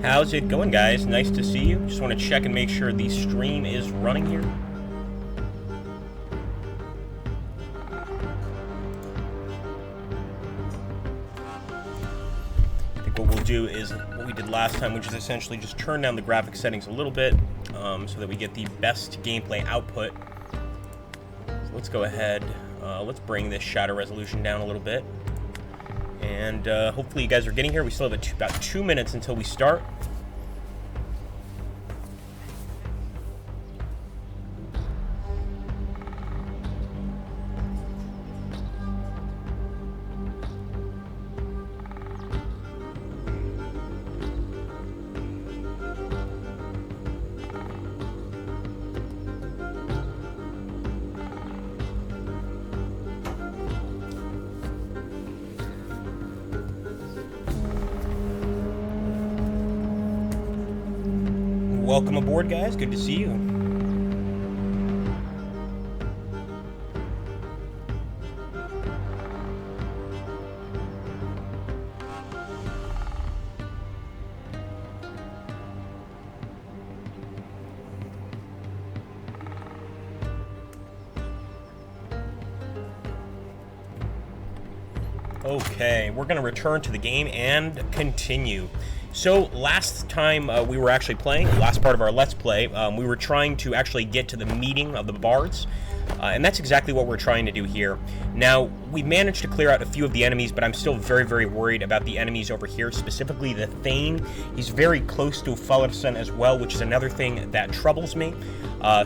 How's it going, guys? Nice to see you. Just want to check and make sure the stream is running here. I think what we'll do is what we did last time, which is essentially just turn down the graphic settings a little bit so that we get the best gameplay output. So let's go ahead. Let's bring this shadow resolution down a little bit. And hopefully you guys are getting here. We still have about 2 minutes until we start. Welcome aboard, guys. Good to see you. Okay, we're going to return to the game and continue. So, last time we were actually playing, last part of our Let's Play, we were trying to actually get to the meeting of the bards, and that's exactly what we're trying to do here. Now, we managed to clear out a few of the enemies, but I'm still very, very worried about the enemies over here, specifically the Thane. He's very close to Fallerson as well, which is another thing that troubles me.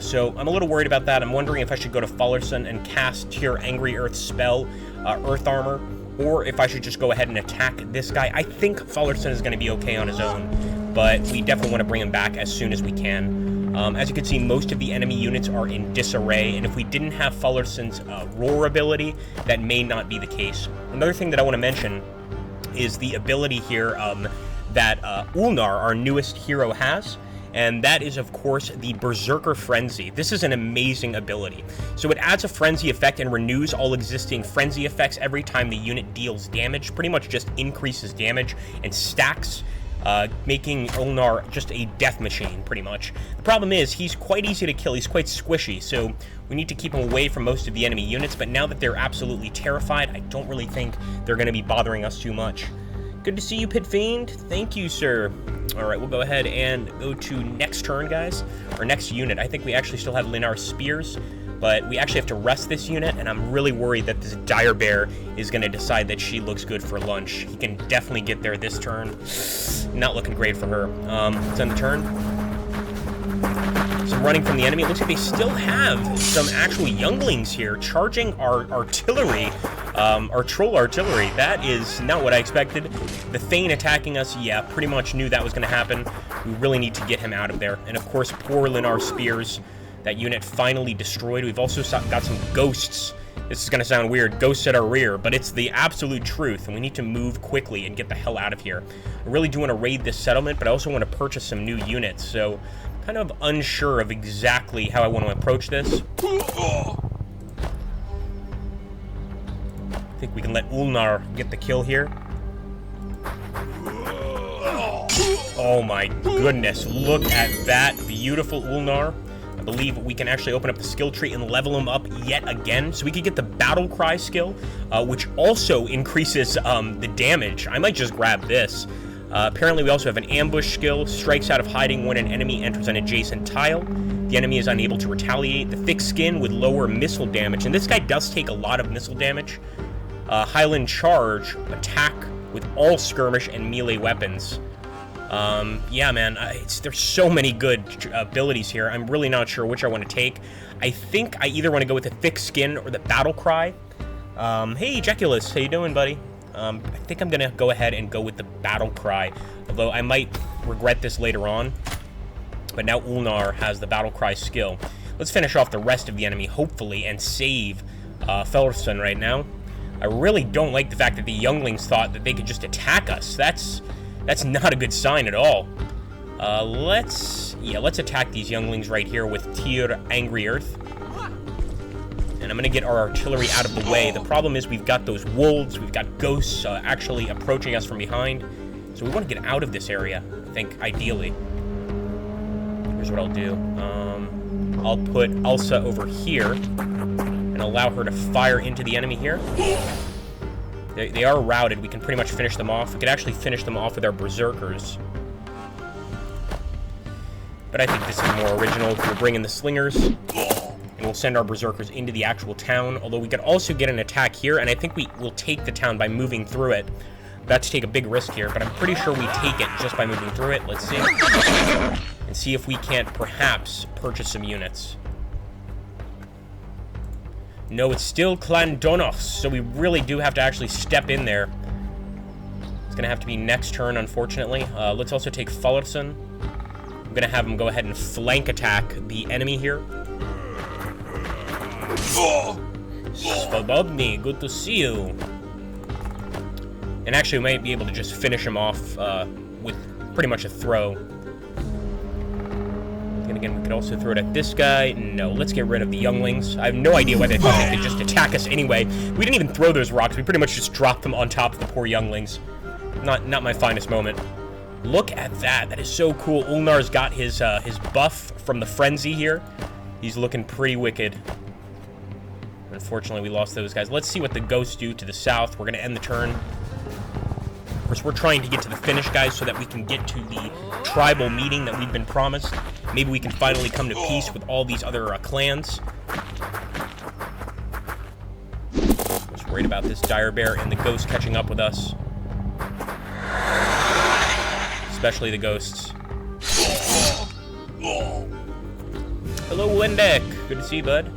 So, I'm a little worried about that. I'm wondering if I should go to Fallerson and cast Tear Angry Earth spell, Earth Armor, or if I should just go ahead and attack this guy. I think Fallerson is going to be okay on his own, but we definitely want to bring him back as soon as we can. As you can see, most of the enemy units are in disarray, and if we didn't have Fallerson's roar ability, that may not be the case. Another thing that I want to mention is the ability here that Ulnar, our newest hero, has. And that is, of course, the Berserker Frenzy. This is an amazing ability. So it adds a frenzy effect and renews all existing frenzy effects every time the unit deals damage. Pretty much just increases damage and stacks, making Ulnar just a death machine, pretty much. The problem is, he's quite easy to kill. He's quite squishy, so we need to keep him away from most of the enemy units. But now that they're absolutely terrified, I don't really think they're going to be bothering us too much. Good to see you, Pit Fiend. Thank you, sir. All right, we'll go ahead and go to next turn, guys, or next unit. I think we actually still have Linar Spears, but we actually have to rest this unit, and I'm really worried that this Dire Bear is going to decide that she looks good for lunch. He can definitely get there this turn. Not looking great for her. Let's end the turn. Some running from the enemy. It looks like they still have some actual younglings here charging our artillery. Our troll artillery. That is not what I expected. The Thane attacking us, yeah, pretty much knew that was going to happen. We really need to get him out of there. And of course, poor Linar Spears. That unit finally destroyed. We've also got some ghosts. This is going to sound weird, ghosts at our rear, but it's the absolute truth, and we need to move quickly and get the hell out of here. I really do want to raid this settlement, but I also want to purchase some new units, so I'm kind of unsure of exactly how I want to approach this. I think we can let Ulnar get the kill here. Oh my goodness, look at that beautiful Ulnar. I believe we can actually open up the skill tree and level him up yet again. So we could get the Battle Cry skill, which also increases the damage. I might just grab this. Apparently we also have an ambush skill, strikes out of hiding when an enemy enters an adjacent tile. The enemy is unable to retaliate. The thick skin with lower missile damage, and this guy does take a lot of missile damage. Highland Charge, attack with all skirmish and melee weapons. Yeah, man, there's so many good abilities here. I'm really not sure which I want to take. I think I either want to go with the thick skin or the battle cry. Hey, Ejaculus, how you doing, buddy? I think I'm gonna go ahead and go with the battle cry, although I might regret this later on. But now Ulnar has the battle cry skill. Let's finish off the rest of the enemy, hopefully, and save Fellerson right now. I really don't like the fact that the younglings thought that they could just attack us. That's not a good sign at all. Let's attack these younglings right here with Tear Angry Earth. And I'm going to get our artillery out of the way. The problem is we've got those wolves, we've got ghosts actually approaching us from behind. So we want to get out of this area. think, ideally. Here's what I'll do. I'll put Elsa over here and allow her to fire into the enemy here. They are routed. We can pretty much finish them off. We could actually finish them off with our berserkers. But I think this is more original. We'll bring in the slingers, and we'll send our berserkers into the actual town. Although we could also get an attack here, and I think we will take the town by moving through it. About to take a big risk here, but I'm pretty sure we take it just by moving through it. Let's see. And see if we can't perhaps purchase some units. No, it's still Clandonos, so we really do have to actually step in there. It's going to have to be next turn, unfortunately. Let's also take Fullerson. I'm going to have him go ahead and flank attack the enemy here. Svobodny, good to see you. And actually, we might be able to just finish him off with pretty much a throw. And again, we could also throw it at this guy. No, let's get rid of the younglings. I have no idea why they thought they could just attack us anyway. We didn't even throw those rocks. We pretty much just dropped them on top of the poor younglings. Not my finest moment. Look at that. That is so cool. Ulnar's got his buff from the frenzy here. He's looking pretty wicked. Unfortunately, we lost those guys. Let's see what the ghosts do to the south. We're going to end the turn. Of course, we're trying to get to the finish, guys, so that we can get to the tribal meeting that we've been promised. Maybe we can finally come to peace with all these other clans. I was worried about this dire bear and the ghosts catching up with us. Especially the ghosts. Hello, Wendek. Good to see you, bud.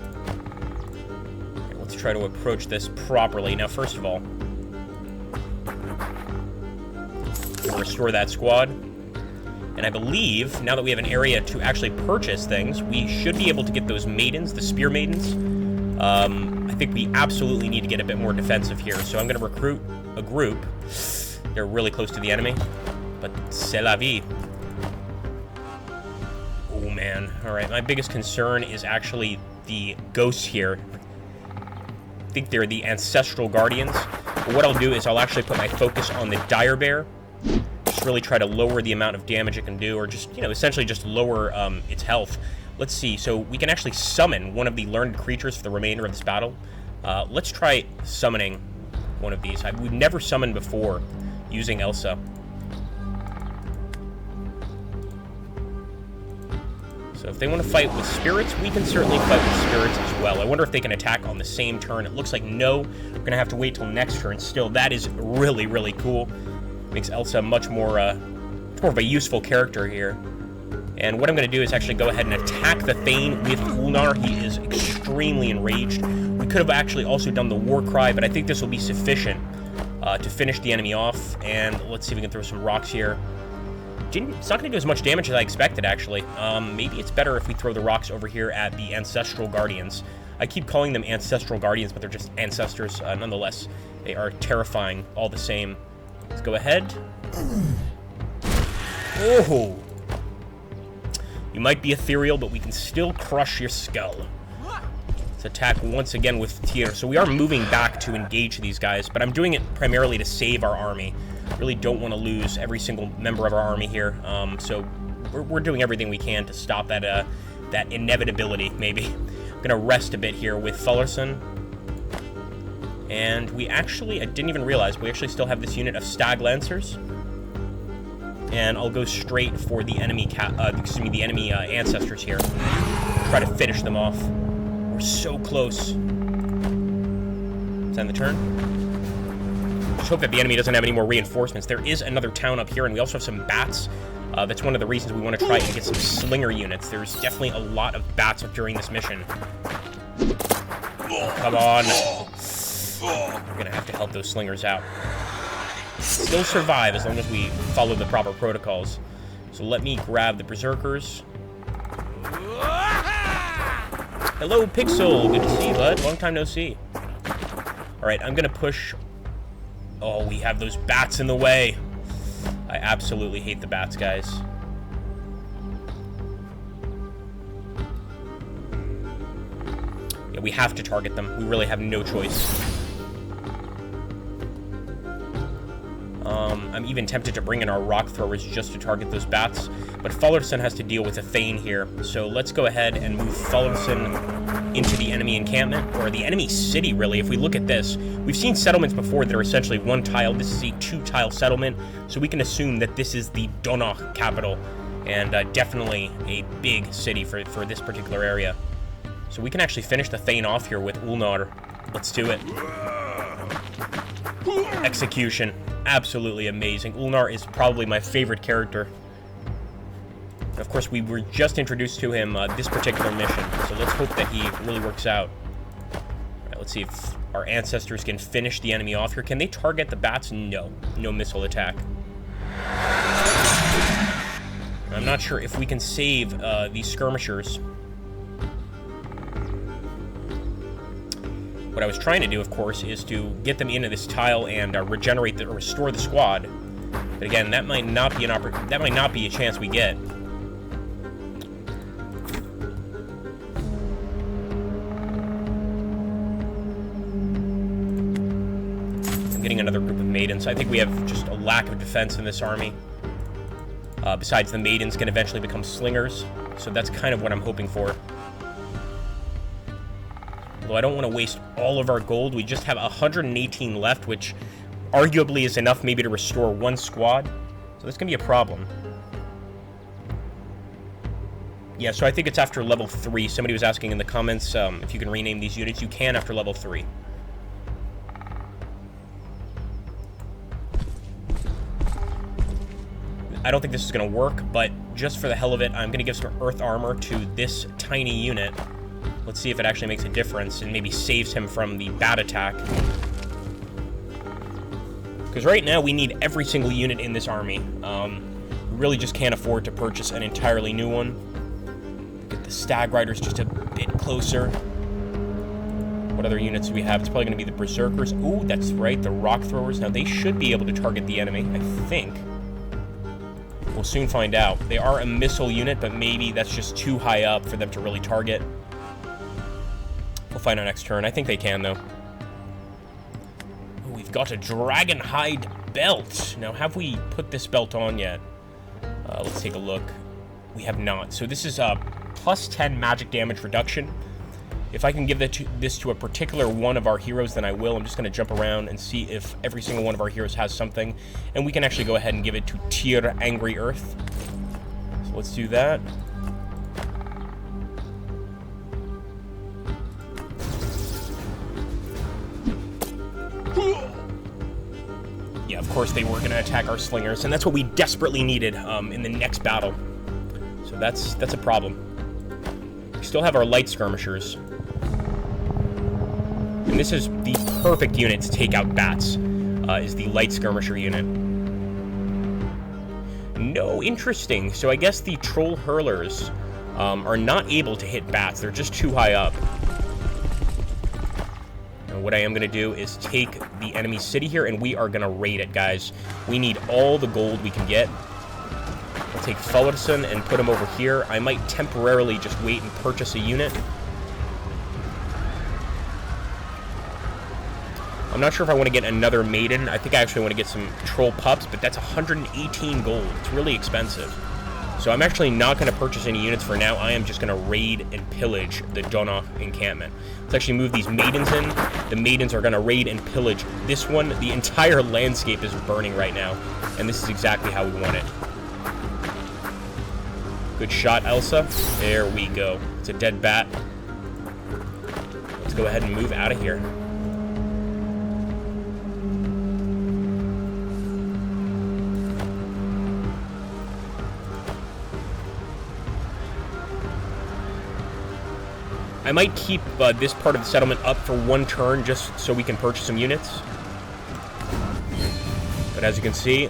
Okay, let's try to approach this properly. Now, first of all, we'll restore that squad. And I believe, now that we have an area to actually purchase things, we should be able to get those maidens, the spear maidens. I think we absolutely need to get a bit more defensive here. So I'm going to recruit a group. They're really close to the enemy. But c'est la vie. Oh, man. All right, my biggest concern is actually the ghosts here. I think they're the ancestral guardians. But what I'll do is I'll actually put my focus on the dire bear. Just really try to lower the amount of damage it can do, or just, you know, essentially just lower its health. Let's see. So we can actually summon one of the learned creatures for the remainder of this battle. Let's try summoning one of these. We've never summoned before using Elsa. So if they want to fight with spirits, we can certainly fight with spirits as well. I wonder if they can attack on the same turn. It looks like no. We're going to have to wait till next turn. Still, that is really, really cool. Makes Elsa much more of a useful character here. And what I'm going to do is actually go ahead and attack the Thane with Ulnar. He is extremely enraged. We could have actually also done the war cry, but I think this will be sufficient to finish the enemy off. And let's see if we can throw some rocks here. It's not going to do as much damage as I expected, actually. Maybe it's better if we throw the rocks over here at the Ancestral Guardians. I keep calling them Ancestral Guardians, but they're just Ancestors. Nonetheless, they are terrifying all the same. Let's go ahead. Oh! You might be ethereal, but we can still crush your skull. Let's attack once again with Tyr. So we are moving back to engage these guys, but I'm doing it primarily to save our army. Really don't want to lose every single member of our army here. So we're doing everything we can to stop that that inevitability, maybe. I'm going to rest a bit here with Fullerson. And we actually, I didn't even realize, we actually still have this unit of Stag Lancers. And I'll go straight for the enemy, the enemy ancestors here. Try to finish them off. We're so close. Let's end the turn. Just hope that the enemy doesn't have any more reinforcements. There is another town up here, and we also have some bats. That's one of the reasons we want to try and get some slinger units. There's definitely a lot of bats during this mission. Come on. We're going to have to help those slingers out. Still survive as long as we follow the proper protocols. So let me grab the berserkers. Hello, Pixel. Good to see you, bud. Long time no see. Alright, I'm going to push... Oh, we have those bats in the way. I absolutely hate the bats, guys. Yeah, we have to target them. We I'm even tempted to bring in our rock throwers just to target those bats, but Fullerton has to deal with a Thane here, so let's go ahead and move Fullerton into the enemy encampment, or the enemy city, really. If we look at this, we've seen settlements before that are essentially one tile. This is a 2-tile settlement, so we can assume that this is the Donau capital, and definitely a big city for this particular area. So we can actually finish the Thane off here with Ulnar. Let's do it. Execution. Absolutely amazing. Ulnar is probably my favorite character. And of course, we were just introduced to him this particular mission, so let's hope that he really works out. All right, let's see if our ancestors can finish the enemy off here. Can they target the bats? No. No missile attack. I'm not sure if we can save these skirmishers. What I was trying to do, of course, is to get them into this tile and restore the squad. But again, that might not be a chance we get. I'm getting another group of maidens. I think we have just a lack of defense in this army. Besides, the maidens can eventually become slingers, so that's kind of what I'm hoping for. Although I don't want to waste all of our gold. We just have 118 left, which arguably is enough maybe to restore one squad. So that's going to be a problem. Yeah, so I think it's after level 3. Somebody was asking in the comments if you can rename these units. You can after level 3. I don't think this is going to work, but just for the hell of it, I'm going to give some earth armor to this tiny unit. Let's see if it actually makes a difference and maybe saves him from the bat attack. Because right now we need every single unit in this army. We really just can't afford to purchase an entirely new one. Get the Stag Riders just a bit closer. What other units do we have? It's probably going to be the Berserkers. Ooh, that's right, the Rock Throwers. Now they should be able to target the enemy, I think. We'll soon find out. They are a missile unit, but maybe that's just too high up for them to really target. We'll find out next turn. I think they can, though. Ooh, we've got a dragon hide belt. Now, have we put this belt on yet? Let's take a look. We have not. So this is a plus 10 magic damage reduction. If I can give this to a particular one of our heroes, then I will. I'm just going to jump around and see if every single one of our heroes has something. And we can actually go ahead and give it to Tyr Angry Earth. So let's do that. Yeah, of course they were going to attack our slingers, and that's what we desperately needed in the next battle. So that's a problem. We still have our light skirmishers. And this is the perfect unit to take out bats, is the light skirmisher unit. No, interesting. So I guess the troll hurlers are not able to hit bats. They're just too high up. What I am going to do is take the enemy city here, and we are going to raid it, guys. We need all the gold we can get. I'll take Fullerton and put him over here. I might temporarily just wait and purchase a unit. I'm not sure if I want to get another maiden. I think I actually want to get some troll pups, but that's 118 gold. It's really expensive. So I'm actually not going to purchase any units for now. I am just going to raid and pillage the Donau encampment. Let's actually move these maidens in. The maidens are going to raid and pillage this one. The entire landscape is burning right now, and this is exactly how we want it. Good shot, Elsa. There we go. It's a dead bat. Let's go ahead and move out of here. I might keep this part of the settlement up for one turn just so we can purchase some units. But as you can see,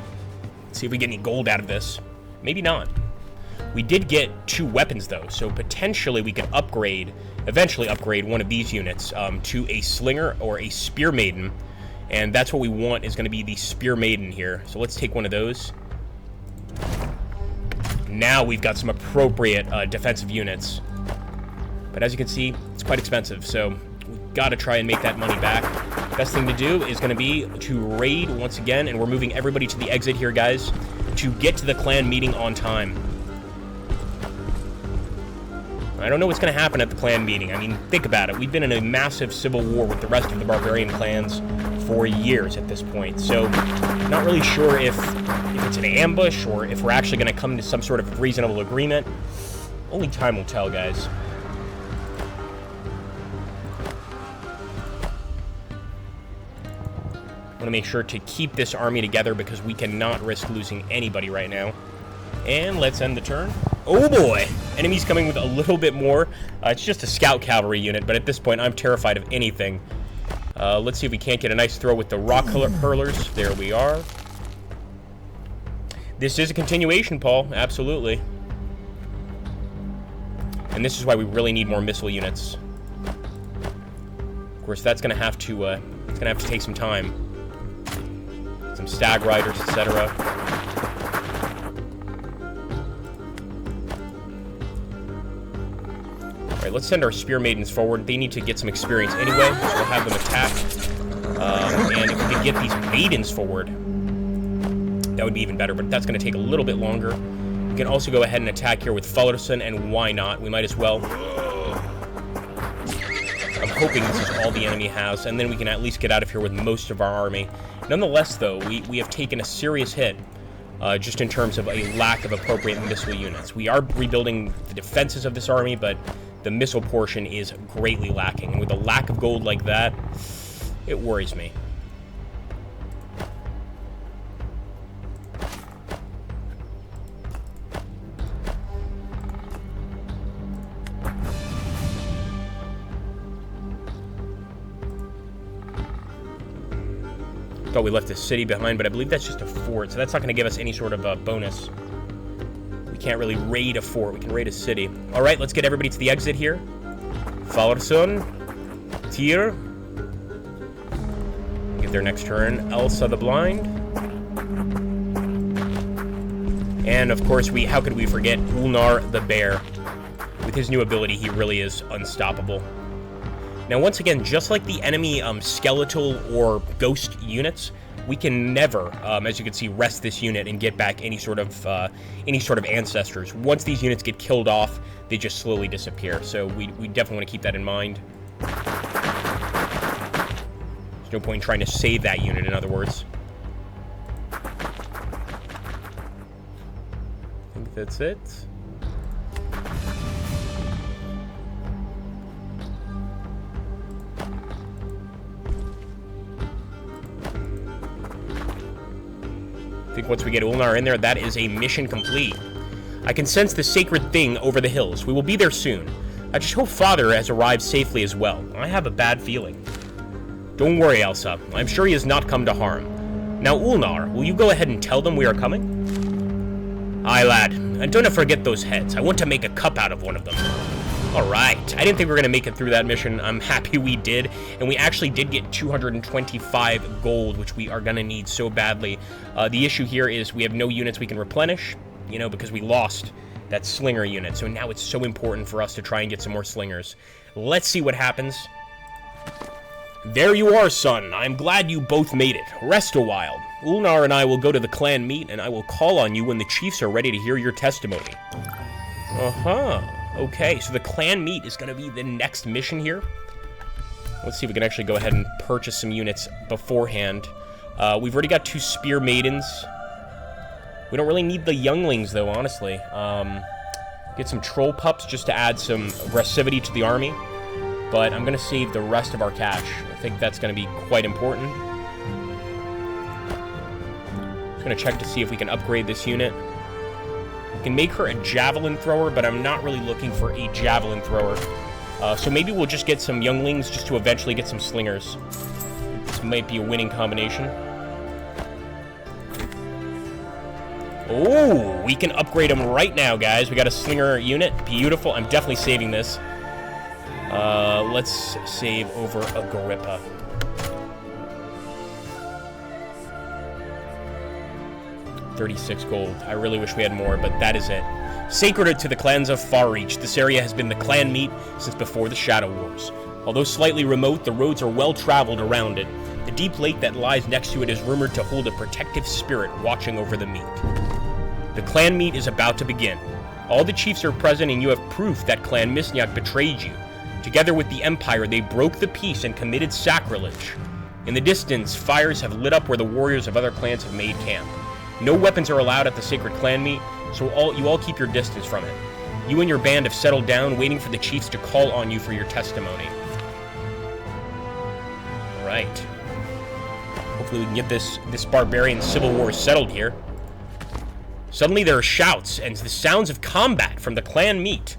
let's see if we get any gold out of this. Maybe not. We did get 2 weapons though, so potentially we could eventually upgrade one of these units to a slinger or a spear maiden. And that's what we want, is going to be the spear maiden here. So let's take one of those. Now we've got some appropriate defensive units. But as you can see, it's quite expensive, so We've got to try and make that money back. Best thing to do is going to be to raid once again, and we're moving everybody to the exit here, guys, to get to the clan meeting on time. I don't know what's going to happen at the clan meeting. I mean, think about it. We've been in a massive civil war with the rest of the barbarian clans for years at this point, so not really sure if it's an ambush or if we're actually going to come to some sort of reasonable agreement. Only time will tell, guys. I want to make sure to keep this army together because we cannot risk losing anybody right now. And let's end the turn. Oh boy! Enemies coming with a little bit more. It's just a scout cavalry unit, but at this point I'm terrified of anything. Let's see if we can't get a nice throw with the rock hurlers. There we are. This is a continuation, Paul. Absolutely. And this is why we really need more missile units. Of course, that's going to have to it's going to have to take some time. Some stag riders, etc. All right, let's send our spear maidens forward. They need to get some experience anyway, so we'll have them attack. And if we can get these maidens forward, that would be even better, but that's going to take a little bit longer. We can also go ahead and attack here with Fullerton, and why not? We might as well. I'm hoping this is all the enemy has, and then we can at least get out of here with most of our army. Nonetheless, though, we have taken a serious hit, just in terms of a lack of appropriate missile units. We are rebuilding the defenses of this army, but the missile portion is greatly lacking. And with a lack of gold like that, it worries me. Thought we left the city behind, but I believe that's just a fort, so that's not going to give us any sort of bonus. We can't really raid a fort. We can raid a city. All right, let's get everybody to the exit here. Fallerson, Tyr. Get their next turn. Elsa the Blind. And of course, how could we forget Ulnar the Bear? With his new ability, he really is unstoppable. Now, once again, just like the enemy skeletal or ghost units, we can never, as you can see, rest this unit and get back any sort of ancestors. Once these units get killed off, they just slowly disappear. So we definitely want to keep that in mind. There's no point in trying to save that unit, in other words. I think that's it. I think once we get Ulnar in there, that is a mission complete. I can sense the sacred thing over the hills. We will be there soon. I just hope Father has arrived safely as well. I have a bad feeling. Don't worry, Elsa. I'm sure he has not come to harm. Now, Ulnar, will you go ahead and tell them we are coming? Aye, lad. And don't forget those heads. I want to make a cup out of one of them. Alright. I didn't think we were going to make it through that mission. I'm happy we did. And we actually did get 225 gold, which we are going to need so badly. The issue here is we have no units we can replenish, you know, because we lost that slinger unit. So now it's so important for us to try and get some more slingers. Let's see what happens. There you are, son. I'm glad you both made it. Rest a while. Ulnar and I will go to the clan meet, and I will call on you when the chiefs are ready to hear your testimony. Okay, so the clan meet is going to be the next mission here. Let's see if we can actually go ahead and purchase some units beforehand. We've already got 2 spear maidens. We don't really need the younglings, though, honestly. Get some troll pups just to add some aggressivity to the army. But I'm going to save the rest of our cash. I think that's going to be quite important. Just going to check to see if we can upgrade this unit. We can make her a javelin thrower, but I'm not really looking for a javelin thrower. So maybe we'll just get some younglings just to eventually get some slingers. This might be a winning combination. Oh, we can upgrade them right now, guys. We got a slinger unit. Beautiful. I'm definitely saving this. Let's save over Agrippa. $36 gold. I really wish we had more, but that is it. Sacred to the clans of Far Reach, this area has been the clan meet since before the Shadow Wars. Although slightly remote, the roads are well traveled around it. The deep lake that lies next to it is rumored to hold a protective spirit watching over the meet. The clan meet is about to begin. All the chiefs are present, and you have proof that Clan Misniak betrayed you. Together with the Empire, they broke the peace and committed sacrilege. In the distance, fires have lit up where the warriors of other clans have made camp. No weapons are allowed at the sacred clan meet, so you all keep your distance from it. You and your band have settled down, waiting for the chiefs to call on you for your testimony. Alright. Hopefully we can get this barbarian civil war settled here. Suddenly there are shouts and the sounds of combat from the clan meet.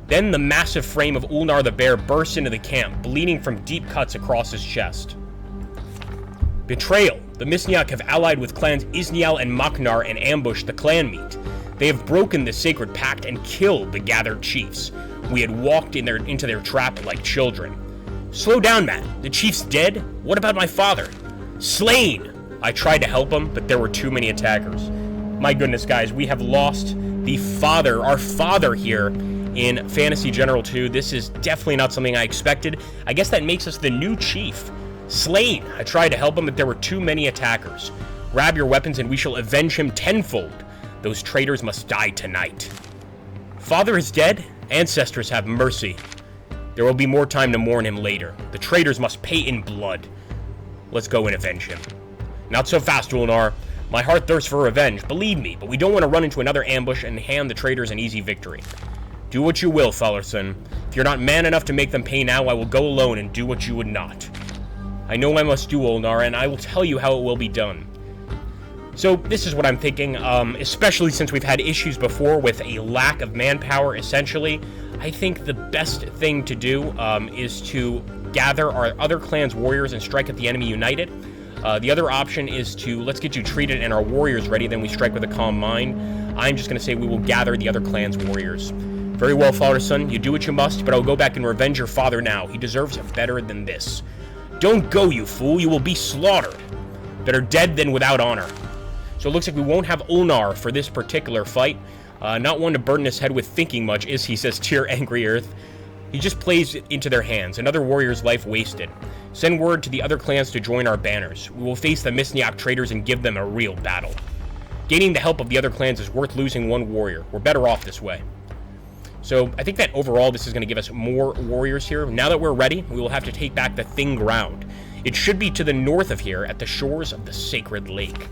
Then the massive frame of Ulnar the Bear bursts into the camp, bleeding from deep cuts across his chest. Betrayal. The Misniak have allied with clans Isnial and Maknar and ambushed the clan meet. They have broken the sacred pact and killed the gathered chiefs. We had walked into their trap like children. Slow down, Matt. The chief's dead? What about my father? Slain! I tried to help him, but there were too many attackers. My goodness, guys, we have lost the father, our father here in Fantasy General 2. This is definitely not something I expected. I guess that makes us the new chief. Slain! I tried to help him, but there were too many attackers. Grab your weapons and we shall avenge him tenfold. Those traitors must die tonight. Father is dead. Ancestors have mercy. There will be more time to mourn him later. The traitors must pay in blood. Let's go and avenge him. Not so fast, Ulnar. My heart thirsts for revenge, believe me, but we don't want to run into another ambush and hand the traitors an easy victory. Do what you will, Fallerson. If you're not man enough to make them pay now, I will go alone and do what you would not. I know I must do, Ulnar, and I will tell you how it will be done. So this is what I'm thinking, especially since we've had issues before with a lack of manpower, essentially. I think the best thing to do is to gather our other clan's warriors and strike at the enemy united. The other option is to, let's get you treated and our warriors ready, then we strike with a calm mind. I'm just going to say we will gather the other clan's warriors. Very well, Father-son, you do what you must, but I'll go back and revenge your father now. He deserves better than this. Don't go, you fool, you will be slaughtered. Better dead than without honor. So it looks like we won't have Ulnar for this particular fight. Not one to burden his head with thinking much, is he, says Tyr, angry earth. He just plays it into their hands, another warrior's life wasted. Send word to the other clans to join our banners. We will face the Misniak traitors and give them a real battle. Gaining the help of the other clans is worth losing one warrior. We're better off this way. So I think that overall this is going to give us more warriors here. Now that we're ready, we will have to take back the Thing ground. It should be to the north of here at the shores of the Sacred Lake.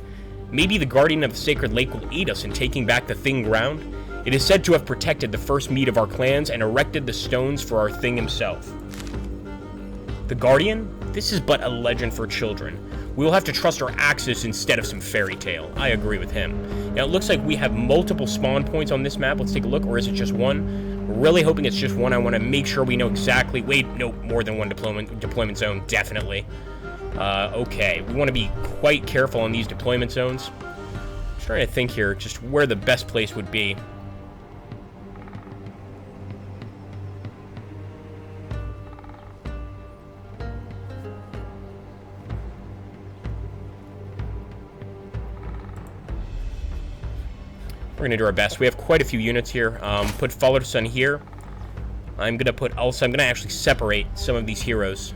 Maybe the Guardian of the Sacred Lake will aid us in taking back the Thing ground. It is said to have protected the first meet of our clans and erected the stones for our Thing himself. The Guardian? This is but a legend for children. We will have to trust our axes instead of some fairy tale. I agree with him. Now, it looks like we have multiple spawn points on this map. Let's take a look. Or is it just one? We're really hoping it's just one. I want to make sure we know exactly. Wait, no, more than one deployment zone, definitely. Okay, we want to be quite careful on these deployment zones. Just trying to think here just where the best place would be. We're going to do our best. We have quite a few units here. Put Fallerson here. I'm going to actually separate some of these heroes.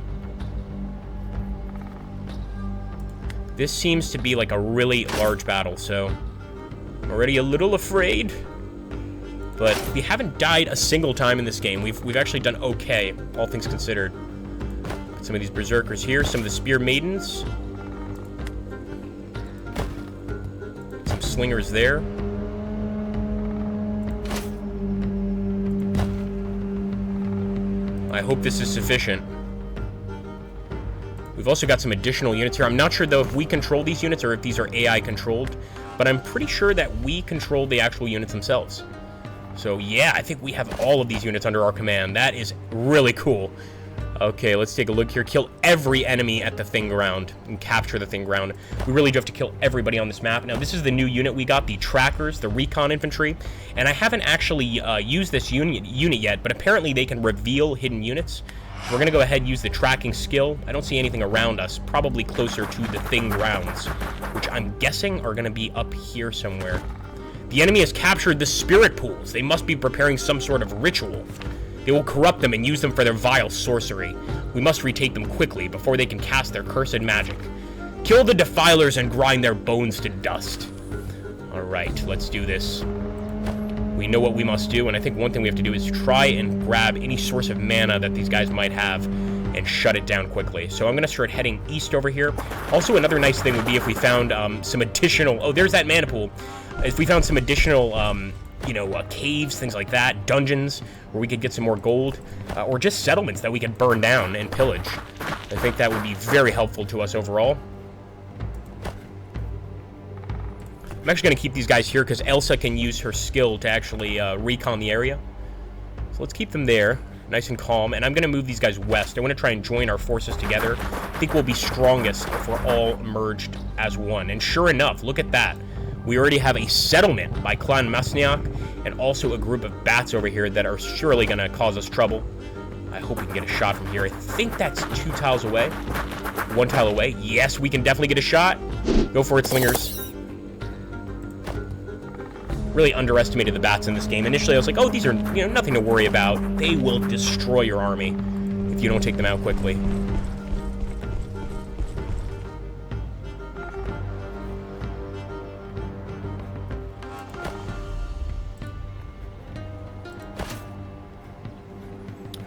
This seems to be like a really large battle, so I'm already a little afraid. But we haven't died a single time in this game. We've actually done okay, all things considered. Put some of these berserkers here, some of the spear maidens. Some slingers there. I hope this is sufficient. We've also got some additional units here. I'm not sure, though, if we control these units or if these are AI controlled, but I'm pretty sure that we control the actual units themselves. So, yeah, I think we have all of these units under our command. That is really cool. Okay, let's take a look here. Kill every enemy at the Thing ground and capture the Thing ground. We really do have to kill everybody on this map. Now, this is the new unit we got, the Trackers, the Recon Infantry, and I haven't actually used this unit yet, but apparently they can reveal hidden units. So we're going to go ahead and use the tracking skill. I don't see anything around us, probably closer to the Thing grounds, which I'm guessing are going to be up here somewhere. The enemy has captured the spirit pools. They must be preparing some sort of ritual. They will corrupt them and use them for their vile sorcery. We must retake them quickly before they can cast their cursed magic. Kill the defilers and grind their bones to dust. Alright, let's do this. We know what we must do, and I think one thing we have to do is try and grab any source of mana that these guys might have and shut it down quickly. So I'm going to start heading east over here. Also, another nice thing would be if we found some additional... Oh, there's that mana pool. If we found some additional, caves, things like that, dungeons, where we could get some more gold, or just settlements that we could burn down and pillage. I think that would be very helpful to us overall. I'm actually going to keep these guys here because Elsa can use her skill to actually recon the area. So let's keep them there, nice and calm. And I'm going to move these guys west. I want to try and join our forces together. I think we'll be strongest if we're all merged as one. And sure enough, look at that. We already have a settlement by Clan Masniak and also a group of bats over here that are surely going to cause us trouble. I hope we can get a shot from here. I think that's 2 tiles away. 1 tile away. Yes, we can definitely get a shot. Go for it, slingers. Really underestimated the bats in this game. Initially, I was like, oh, these are nothing to worry about. They will destroy your army if you don't take them out quickly.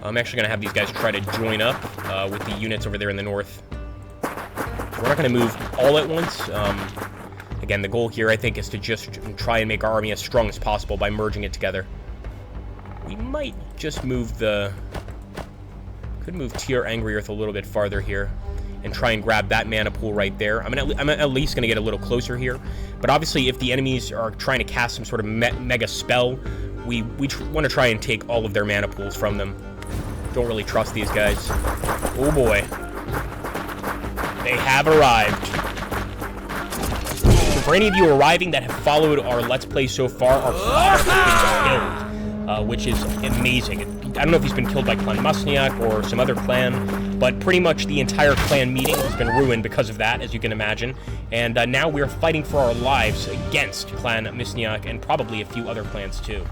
I'm actually going to have these guys try to join up with the units over there in the north. We're not going to move all at once. Again, the goal here, I think, is to just try and make our army as strong as possible by merging it together. We might just move the... Could move Tier Angry Earth a little bit farther here and try and grab that mana pool right there. I'm at least going to get a little closer here. But obviously, if the enemies are trying to cast some sort of mega spell, we want to try and take all of their mana pools from them. Don't really trust these guys. Oh boy. They have arrived. So for any of you arriving that have followed our Let's Play so far, our father has been killed, which is amazing. I don't know if he's been killed by Clan Masniak or some other clan, but pretty much the entire clan meeting has been ruined because of that, as you can imagine. And now we're fighting for our lives against Clan Masniak and probably a few other clans too.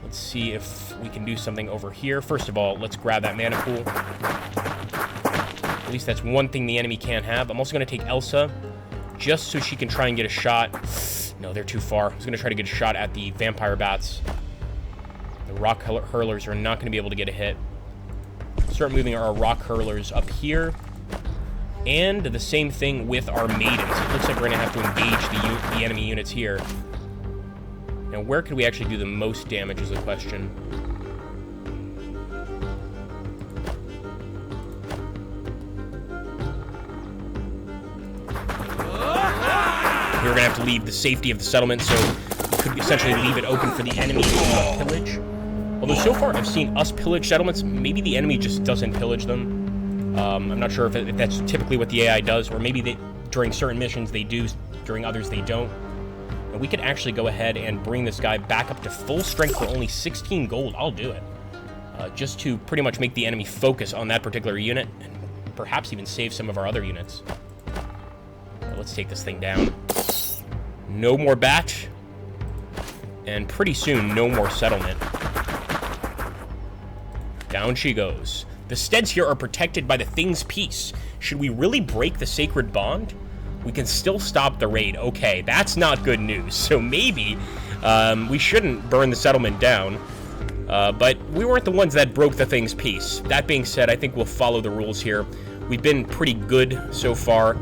Let's see if we can do something over here. First of all, let's grab that mana pool. At least that's one thing the enemy can't have. I'm also going to take Elsa, just so she can try and get a shot. No, they're too far. I was going to try to get a shot at the vampire bats. The rock hurlers are not going to be able to get a hit. Start moving our rock hurlers up here. And the same thing with our maidens. It looks like we're going to have to engage the enemy units here. Now, where could we actually do the most damage is the question. We're going to have to leave the safety of the settlement, so we could essentially leave it open for the enemy to pillage. Although so far I've seen us pillage settlements. Maybe the enemy just doesn't pillage them. I'm not sure if that's typically what the AI does, or maybe during certain missions they do, during others they don't. And we could actually go ahead and bring this guy back up to full strength for only 16 gold. I'll do it. Just to pretty much make the enemy focus on that particular unit, and perhaps even save some of our other units. Let's take this thing down. No more bat. And pretty soon, no more settlement. Down she goes. The steads here are protected by the Thing's Peace. Should we really break the sacred bond? We can still stop the raid. Okay, that's not good news. So maybe we shouldn't burn the settlement down. But we weren't the ones that broke the Thing's Peace. That being said, I think we'll follow the rules here. We've been pretty good so far,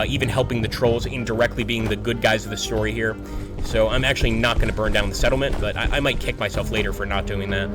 even helping the trolls, indirectly being the good guys of the story here. So I'm actually not going to burn down the settlement, but I might kick myself later for not doing that.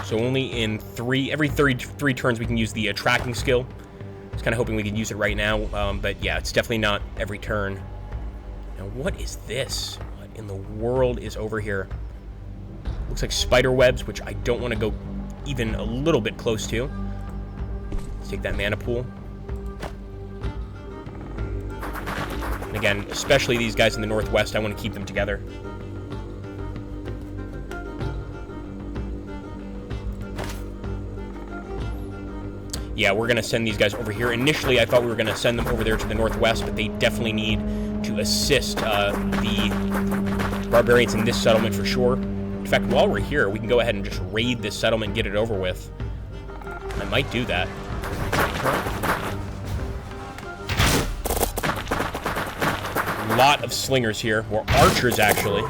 So only in every 33 turns we can use the tracking skill. I was kind of hoping we could use it right now, but yeah, it's definitely not every turn. Now, what is this? What in the world is over here? Looks like spider webs, which I don't want to go even a little bit close to. Let's take that mana pool. Again, especially these guys in the northwest, I want to keep them together. Yeah, we're going to send these guys over here. Initially, I thought we were going to send them over there to the northwest, but they definitely need to assist the barbarians in this settlement for sure. In fact, while we're here, we can go ahead and just raid this settlement and get it over with. I might do that. A lot of slingers here, or archers, actually.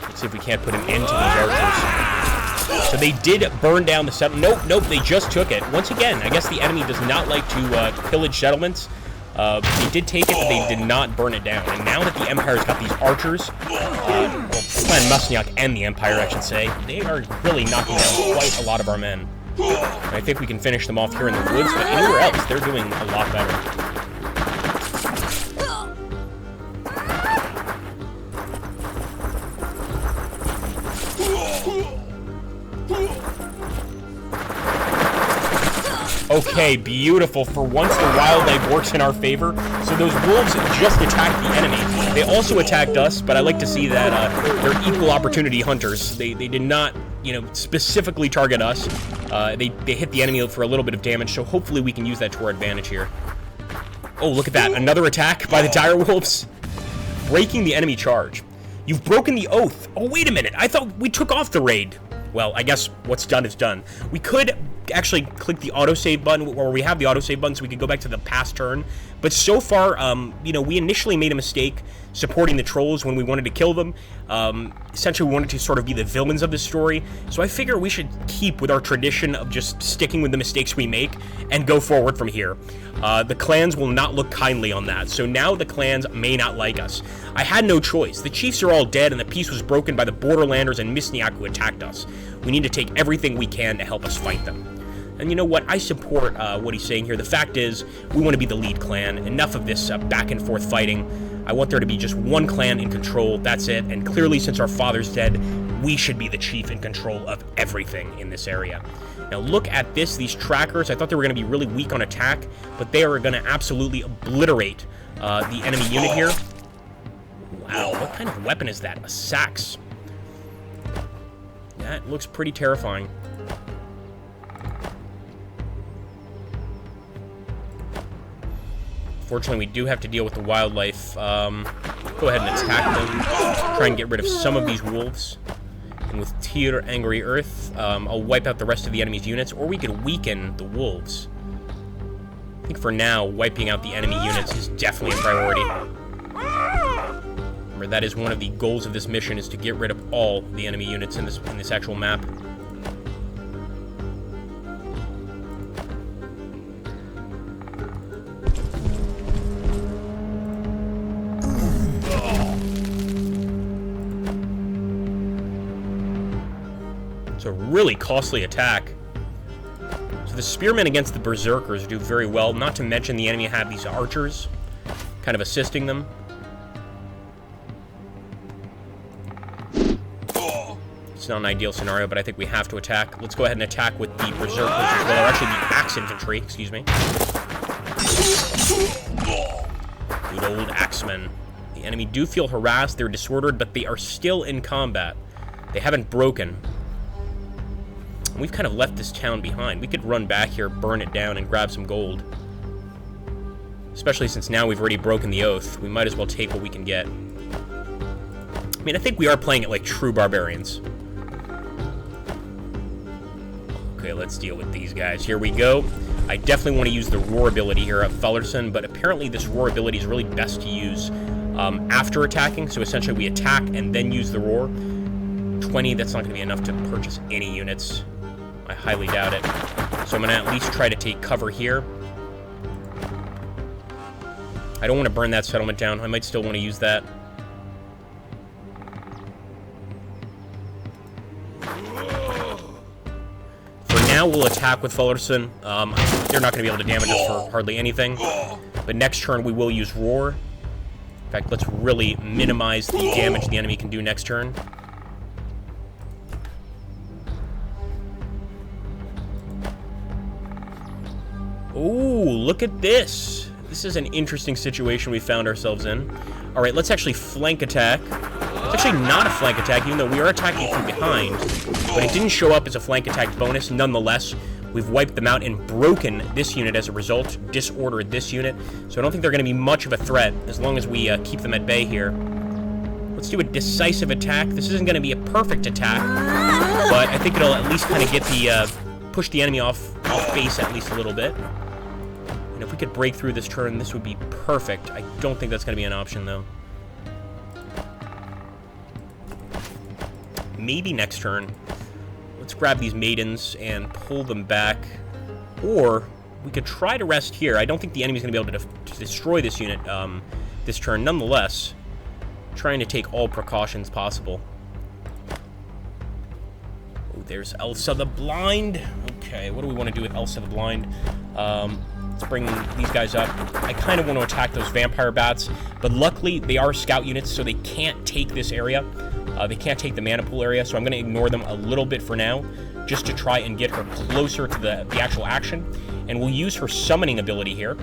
Let's see if we can't put an end to these archers. So they did burn down the settlement. Nope, they just took it. Once again, I guess the enemy does not like to pillage settlements. They did take it, but they did not burn it down. And now that the Empire's got these archers, well, Clan Musniak and the Empire, I should say, they are really knocking down quite a lot of our men. And I think we can finish them off here in the woods, but anywhere else, they're doing a lot better. Okay, beautiful. For once, the wildlife works in our favor. So those wolves just attacked the enemy. They also attacked us, but I like to see that they're equal opportunity hunters. They did not, specifically target us. They hit the enemy for a little bit of damage, so hopefully we can use that to our advantage here. Oh, look at that. Another attack by the dire wolves. Breaking the enemy charge. You've broken the oath. Oh, wait a minute. I thought we took off the raid. Well, I guess what's done is done. We could actually click the autosave button, or we have the autosave button, so we could go back to the past turn. But so far, we initially made a mistake supporting the trolls when we wanted to kill them. Essentially, we wanted to sort of be the villains of the story. So I figure we should keep with our tradition of just sticking with the mistakes we make and go forward from here. The clans will not look kindly on that. So now the clans may not like us. I had no choice. The chiefs are all dead, and the peace was broken by the Borderlanders and Misniak who attacked us. We need to take everything we can to help us fight them. And you know what? I support what he's saying here. The fact is, we want to be the lead clan. Enough of this back and forth fighting. I want there to be just one clan in control. That's it. And clearly, since our father's dead, we should be the chief in control of everything in this area. Now, look at this. These trackers, I thought they were going to be really weak on attack, but they are going to absolutely obliterate the enemy unit here. Wow, what kind of weapon is that? A sax. That looks pretty terrifying. Fortunately, we do have to deal with the wildlife. Go ahead and attack them. Try and get rid of some of these wolves. And with Tyr, Angry Earth, I'll wipe out the rest of the enemy's units, or we could weaken the wolves. I think for now, wiping out the enemy units is definitely a priority. Remember, that is one of the goals of this mission, is to get rid of all the enemy units in this actual map. It's a really costly attack. So the spearmen against the berserkers do very well, not to mention the enemy have these archers kind of assisting them. It's not an ideal scenario, but I think we have to attack. Let's go ahead and attack with the berserkers as well, or actually the axe infantry, excuse me. Good old axemen. The enemy do feel harassed, they're disordered, but they are still in combat. They haven't broken. And we've kind of left this town behind. We could run back here, burn it down, and grab some gold. Especially since now we've already broken the oath. We might as well take what we can get. I mean, I think we are playing it like true barbarians. Okay, let's deal with these guys. Here we go. I definitely want to use the roar ability here at Fullerson, but apparently this roar ability is really best to use after attacking. So essentially we attack and then use the roar. 20, that's not going to be enough to purchase any units. I highly doubt it. So I'm going to at least try to take cover here. I don't want to burn that settlement down. I might still want to use that. Now we'll attack with Fullerson. They're not going to be able to damage us for hardly anything. But next turn we will use Roar. In fact, let's really minimize the damage the enemy can do next turn. Ooh, look at this. This is an interesting situation we found ourselves in. All right, let's actually flank attack. It's actually not a flank attack, even though we are attacking from behind. But it didn't show up as a flank attack bonus. Nonetheless, we've wiped them out and broken this unit as a result, disordered this unit. So I don't think they're going to be much of a threat as long as we keep them at bay here. Let's do a decisive attack. This isn't going to be a perfect attack, but I think it'll at least kind of get the push the enemy off base at least a little bit. And if we could break through this turn, this would be perfect. I don't think that's going to be an option, though. Maybe next turn. Let's grab these maidens and pull them back. Or we could try to rest here. I don't think the enemy's going to be able to destroy this unit this turn. Nonetheless, trying to take all precautions possible. Oh, there's Elsa the Blind. Okay, what do we want to do with Elsa the Blind? Let's bring these guys up. I kind of want to attack those vampire bats, but luckily they are scout units, so they can't take this area. They can't take the mana pool area, so I'm going to ignore them a little bit for now, just to try and get her closer to the actual action. And we'll use her summoning ability here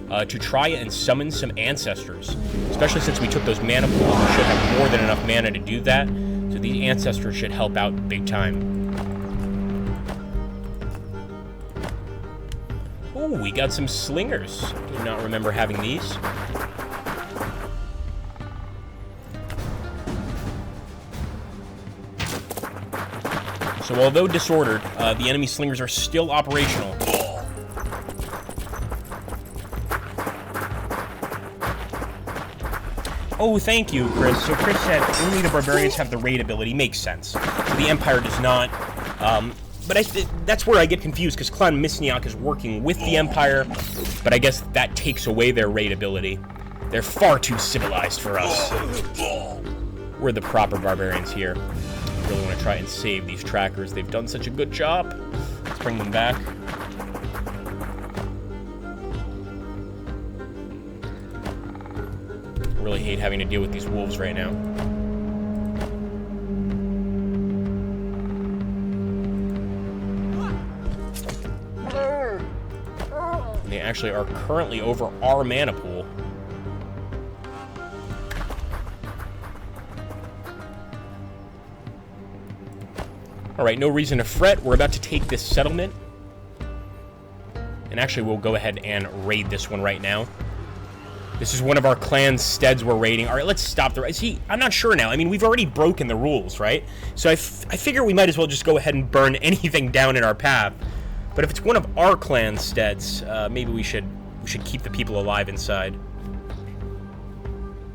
to try and summon some ancestors, especially since we took those mana pools. We should have more than enough mana to do that, so these ancestors should help out big time. Oh, we got some slingers. Do not remember having these. So although disordered, the enemy slingers are still operational. Oh, thank you, Chris. So Chris said only the barbarians have the raid ability. Makes sense. So the Empire does not. But that's where I get confused, because Clan Misniak is working with the Empire, but I guess that takes away their raid ability. They're far too civilized for us. We're the proper barbarians here. I really want to try and save these trackers. They've done such a good job. Let's bring them back. I really hate having to deal with these wolves right now. And they actually are currently over our mana pool. Alright, no reason to fret. We're about to take this settlement. And actually, we'll go ahead and raid this one right now. This is one of our clan's steads we're raiding. Alright, let's stop the raid. See, I'm not sure now. I mean, we've already broken the rules, right? So I figure we might as well just go ahead and burn anything down in our path. But if it's one of our clan's steads, maybe we should keep the people alive inside.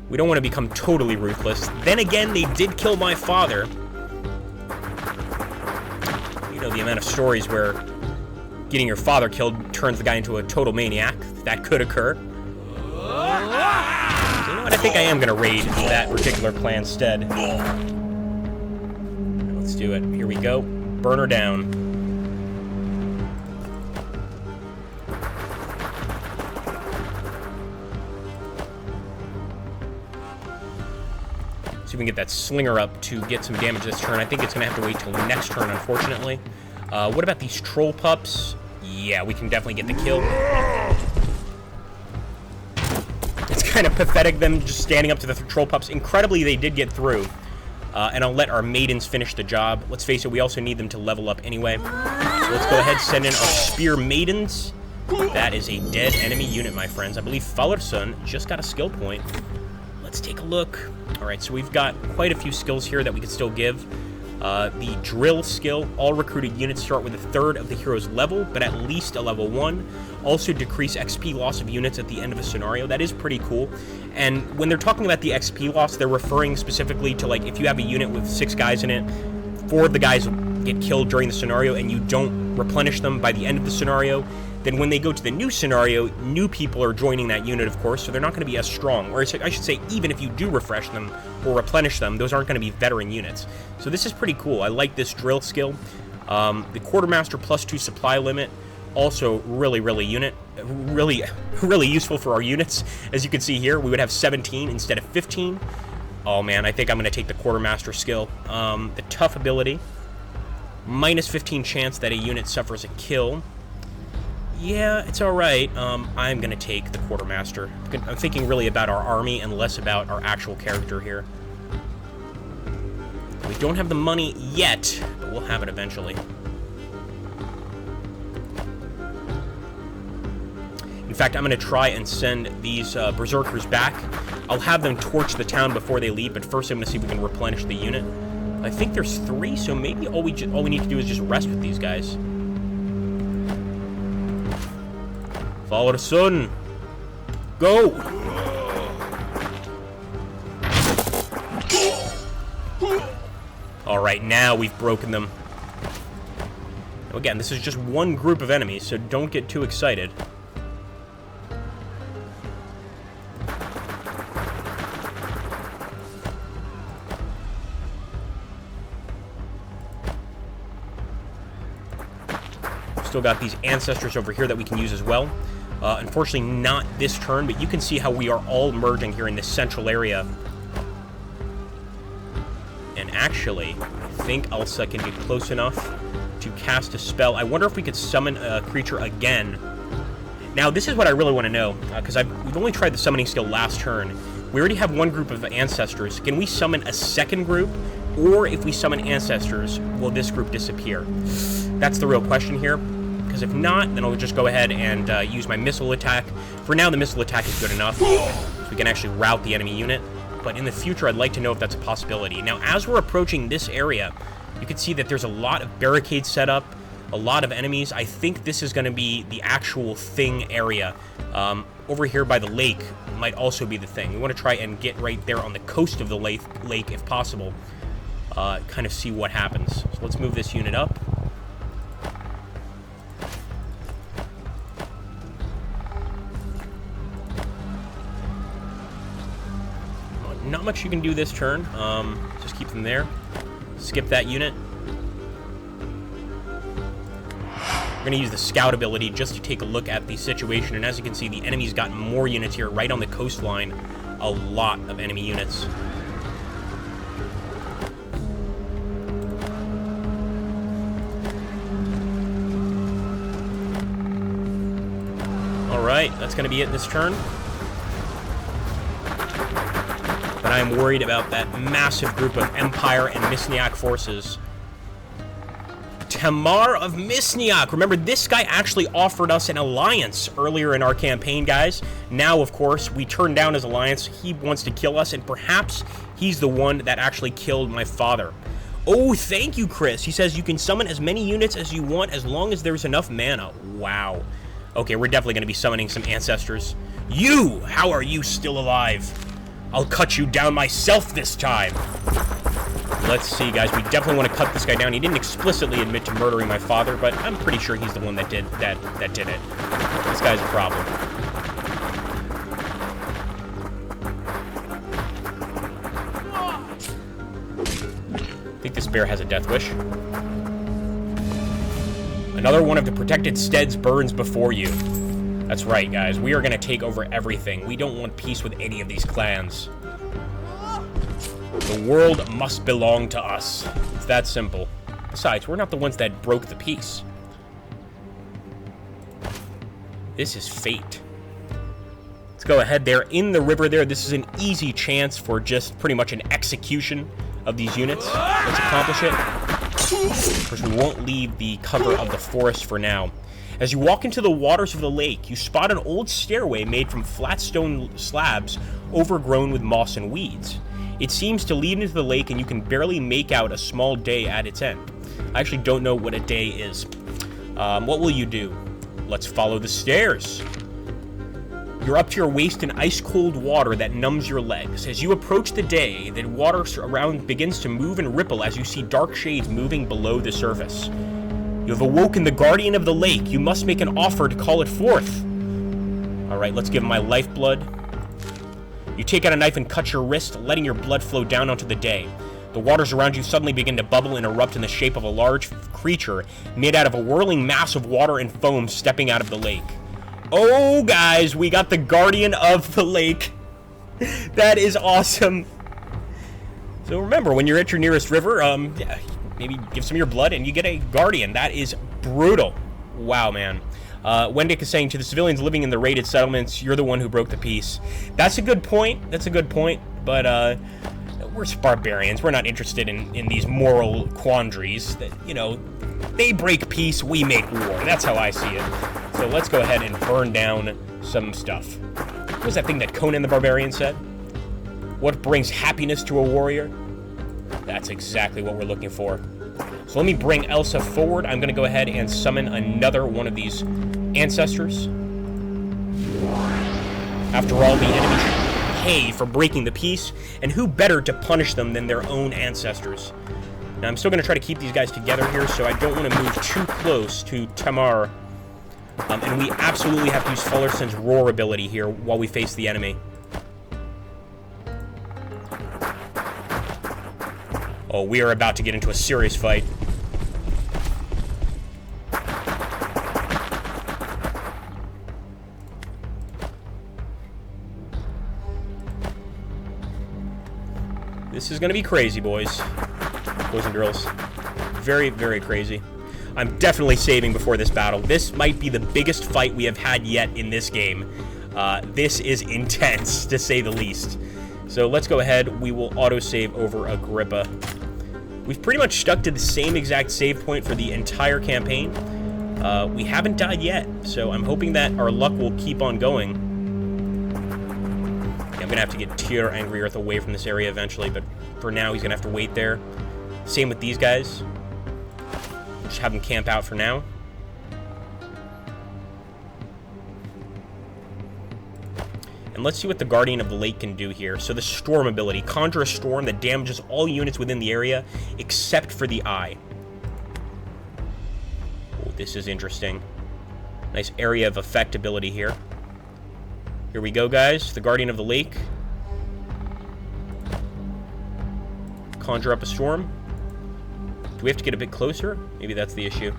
We don't want to become totally ruthless. Then again, they did kill my father. You know, the amount of stories where getting your father killed turns the guy into a total maniac. That could occur. So you know what? I think I am going to raid that particular clan stead. Let's do it. Here we go. Burn her down. See if we can get that slinger up to get some damage this turn. I think it's going to have to wait till next turn, unfortunately. What about these troll pups? Yeah, we can definitely get the kill. It's kind of pathetic, them just standing up to the troll pups. Incredibly, they did get through. And I'll let our maidens finish the job. Let's face it, we also need them to level up anyway. So let's go ahead and send in our spear maidens. That is a dead enemy unit, my friends. I believe Fallerson just got a skill point. Let's take a look. Alright, so we've got quite a few skills here that we could still give. The drill skill, all recruited units start with a third of the hero's level, but at least a level 1. Also decrease XP loss of units at the end of a scenario. That is pretty cool. And when they're talking about the XP loss, they're referring specifically to, like, if you have a unit with 6 guys in it, 4 of the guys get killed during the scenario and you don't replenish them by the end of the scenario, then when they go to the new scenario, new people are joining that unit, of course, so they're not going to be as strong. Or I should say, even if you do refresh them or replenish them, those aren't going to be veteran units. So this is pretty cool. I like this drill skill. The Quartermaster +2 supply limit, also really useful for our units. As you can see here, we would have 17 instead of 15. Oh man, I think I'm going to take the Quartermaster skill. The tough ability, -15 chance that a unit suffers a kill. Yeah, it's alright. I'm gonna take the quartermaster. I'm thinking really about our army and less about our actual character here. We don't have the money yet, but we'll have it eventually. In fact, I'm gonna try and send these berserkers back. I'll have them torch the town before they leave, but first I'm gonna see if we can replenish the unit. I think there's 3, so maybe all we need to do is just rest with these guys. Follow the sun. Go! Alright, now we've broken them. Again, this is just one group of enemies, so don't get too excited. Still got these ancestors over here that we can use as well. Unfortunately, not this turn, but you can see how we are all merging here in this central area. And actually, I think Elsa can get close enough to cast a spell. I wonder if we could summon a creature again. Now, this is what I really want to know, because we've only tried the summoning skill last turn. We already have one group of ancestors. Can we summon a second group? Or if we summon ancestors, will this group disappear? That's the real question here. Because if not, then I'll just go ahead and use my missile attack. For now, the missile attack is good enough, so we can actually rout the enemy unit. But in the future, I'd like to know if that's a possibility. Now, as we're approaching this area, you can see that there's a lot of barricades set up, a lot of enemies. I think this is going to be the actual thing area. Over here by the lake might also be the thing. We want to try and get right there on the coast of the lake if possible. Kind of see what happens. So let's move this unit up. Not much you can do this turn. Just keep them there. Skip that unit. We're going to use the scout ability just to take a look at the situation. And as you can see, the enemy's got more units here right on the coastline. A lot of enemy units. Alright, that's going to be it this turn. But I'm worried about that massive group of Empire and Misniak forces. Tamar of Misniak. Remember, this guy actually offered us an alliance earlier in our campaign, guys. Now, of course, we turned down his alliance. He wants to kill us, and perhaps he's the one that actually killed my father. Oh, thank you, Chris. He says you can summon as many units as you want as long as there's enough mana. Wow. Okay, we're definitely going to be summoning some ancestors. You! How are you still alive? I'll cut you down myself this time. Let's see, guys. We definitely want to cut this guy down. He didn't explicitly admit to murdering my father, but I'm pretty sure he's the one that did it. This guy's a problem. I think this bear has a death wish. Another one of the protected steads burns before you. That's right, guys. We are going to take over everything. We don't want peace with any of these clans. The world must belong to us. It's that simple. Besides, we're not the ones that broke the peace. This is fate. Let's go ahead there. In the river there, this is an easy chance for just pretty much an execution of these units. Let's accomplish it. Of course, we won't leave the cover of the forest for now. As you walk into the waters of the lake, you spot an old stairway made from flat stone slabs overgrown with moss and weeds. It seems to lead into the lake, and you can barely make out a small day at its end. I actually don't know what a day is. What will you do? Let's follow the stairs. You're up to your waist in ice-cold water that numbs your legs. As you approach the day, the water around begins to move and ripple as you see dark shades moving below the surface. You have awoken the guardian of the lake. You must make an offer to call it forth. All right, let's give him my lifeblood. You take out a knife and cut your wrist, letting your blood flow down onto the day. The waters around you suddenly begin to bubble and erupt in the shape of a large creature made out of a whirling mass of water and foam stepping out of the lake. Oh, guys, we got the guardian of the lake. That is awesome. So remember, when you're at your nearest river, maybe give some of your blood and you get a guardian. That is brutal. Wow, man. Wendick is saying, to the civilians living in the raided settlements, you're the one who broke the peace. That's a good point. That's a good point. But we're barbarians. We're not interested in these moral quandaries. That, you know, they break peace, we make war. That's how I see it. So let's go ahead and burn down some stuff. What was that thing that Conan the Barbarian said? What brings happiness to a warrior? That's exactly what we're looking for. So let me bring Elsa forward. I'm going to go ahead and summon another one of these ancestors. After all, the enemy should pay for breaking the peace, and who better to punish them than their own ancestors? Now, I'm still going to try to keep these guys together here, so I don't want to move too close to Tamar. And we absolutely have to use Fullerson's Roar ability here while we face the enemy. Oh, we are about to get into a serious fight. This is going to be crazy, boys and girls. Very, very crazy. I'm definitely saving before this battle. This might be the biggest fight we have had yet in this game. This is intense, to say the least. So let's go ahead. We will auto-save over Agrippa. We've pretty much stuck to the same exact save point for the entire campaign. We haven't died yet, so I'm hoping that our luck will keep on going. Yeah, I'm going to have to get Tyr Angry Earth away from this area eventually, but for now he's going to have to wait there. Same with these guys. Just have them camp out for now. And let's see what the Guardian of the Lake can do here. So the Storm ability. Conjure a storm that damages all units within the area, except for the eye. Oh, this is interesting. Nice area of effect ability here. Here we go, guys. The Guardian of the Lake. Conjure up a storm. Do we have to get a bit closer? Maybe that's the issue.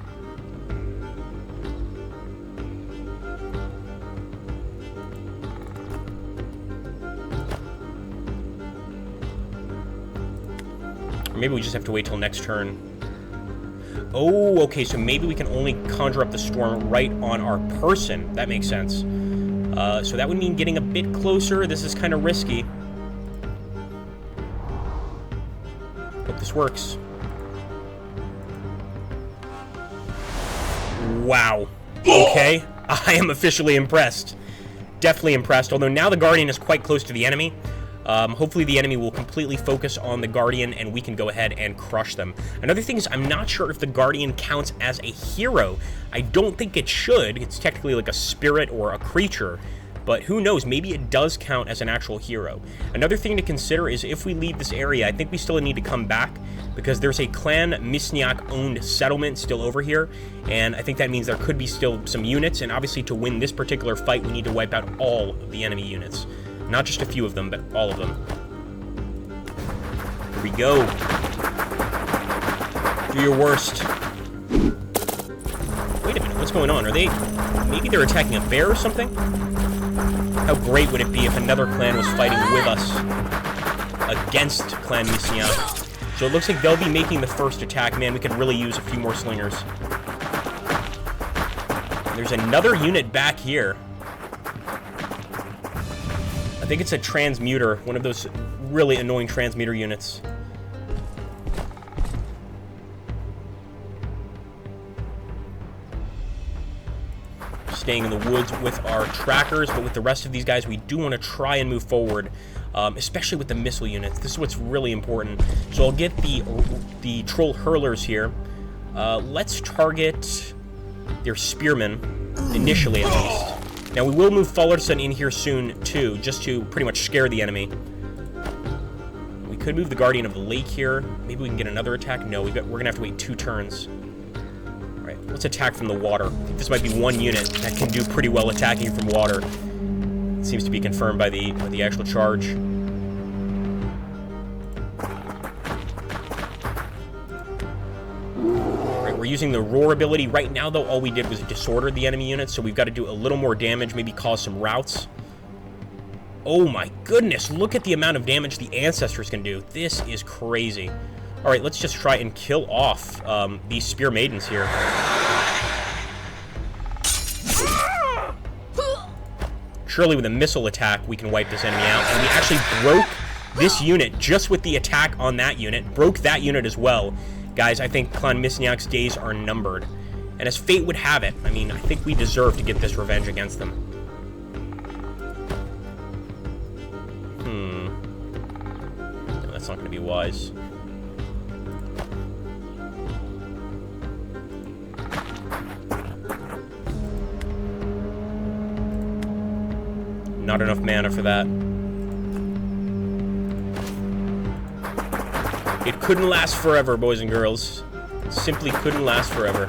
Or maybe we just have to wait till next turn. Oh, okay, so maybe we can only conjure up the storm right on our person. That makes sense. So that would mean getting a bit closer. This is kind of risky. Hope this works. Wow. Okay. I am officially impressed. Definitely impressed. Although now the Guardian is quite close to the enemy. Hopefully the enemy will completely focus on the Guardian and we can go ahead and crush them. Another thing is I'm not sure if the Guardian counts as a hero. I don't think it should. It's technically like a spirit or a creature. But who knows, maybe it does count as an actual hero. Another thing to consider is if we leave this area, I think we still need to come back because there's a Clan Misniak-owned settlement still over here, and I think that means there could be still some units, and obviously to win this particular fight, we need to wipe out all of the enemy units. Not just a few of them, but all of them. Here we go. Do your worst. Wait a minute, what's going on? Are they... Maybe they're attacking a bear or something? How great would it be if another clan was fighting with us against Clan Misniak? So it looks like they'll be making the first attack. Man, we could really use a few more slingers. There's another unit back here. I think it's a transmuter, one of those really annoying transmuter units. Staying in the woods with our trackers, but with the rest of these guys, we do want to try and move forward, especially with the missile units. This is what's really important. So I'll get the troll hurlers here. Let's target their spearmen, initially at least. Now, we will move Fullerson in here soon, too, just to pretty much scare the enemy. We could move the Guardian of the Lake here. Maybe we can get another attack. No, we're going to have to wait 2 turns. Alright, let's attack from the water. I think this might be one unit that can do pretty well attacking from water. It seems to be confirmed by the actual charge. Alright, we're using the Roar ability. Right now, though, all we did was disorder the enemy units, so we've got to do a little more damage, maybe cause some routes. Oh my goodness, look at the amount of damage the Ancestors can do. This is crazy. Alright, let's just try and kill off these Spear Maidens here. surely with a missile attack, we can wipe this enemy out. And we actually broke this unit just with the attack on that unit. Broke that unit as well. Guys, I think Clan Misniak's days are numbered. And as fate would have it, I mean, I think we deserve to get this revenge against them. No, that's not going to be wise. Not enough mana for that. It couldn't last forever, boys and girls. It simply couldn't last forever.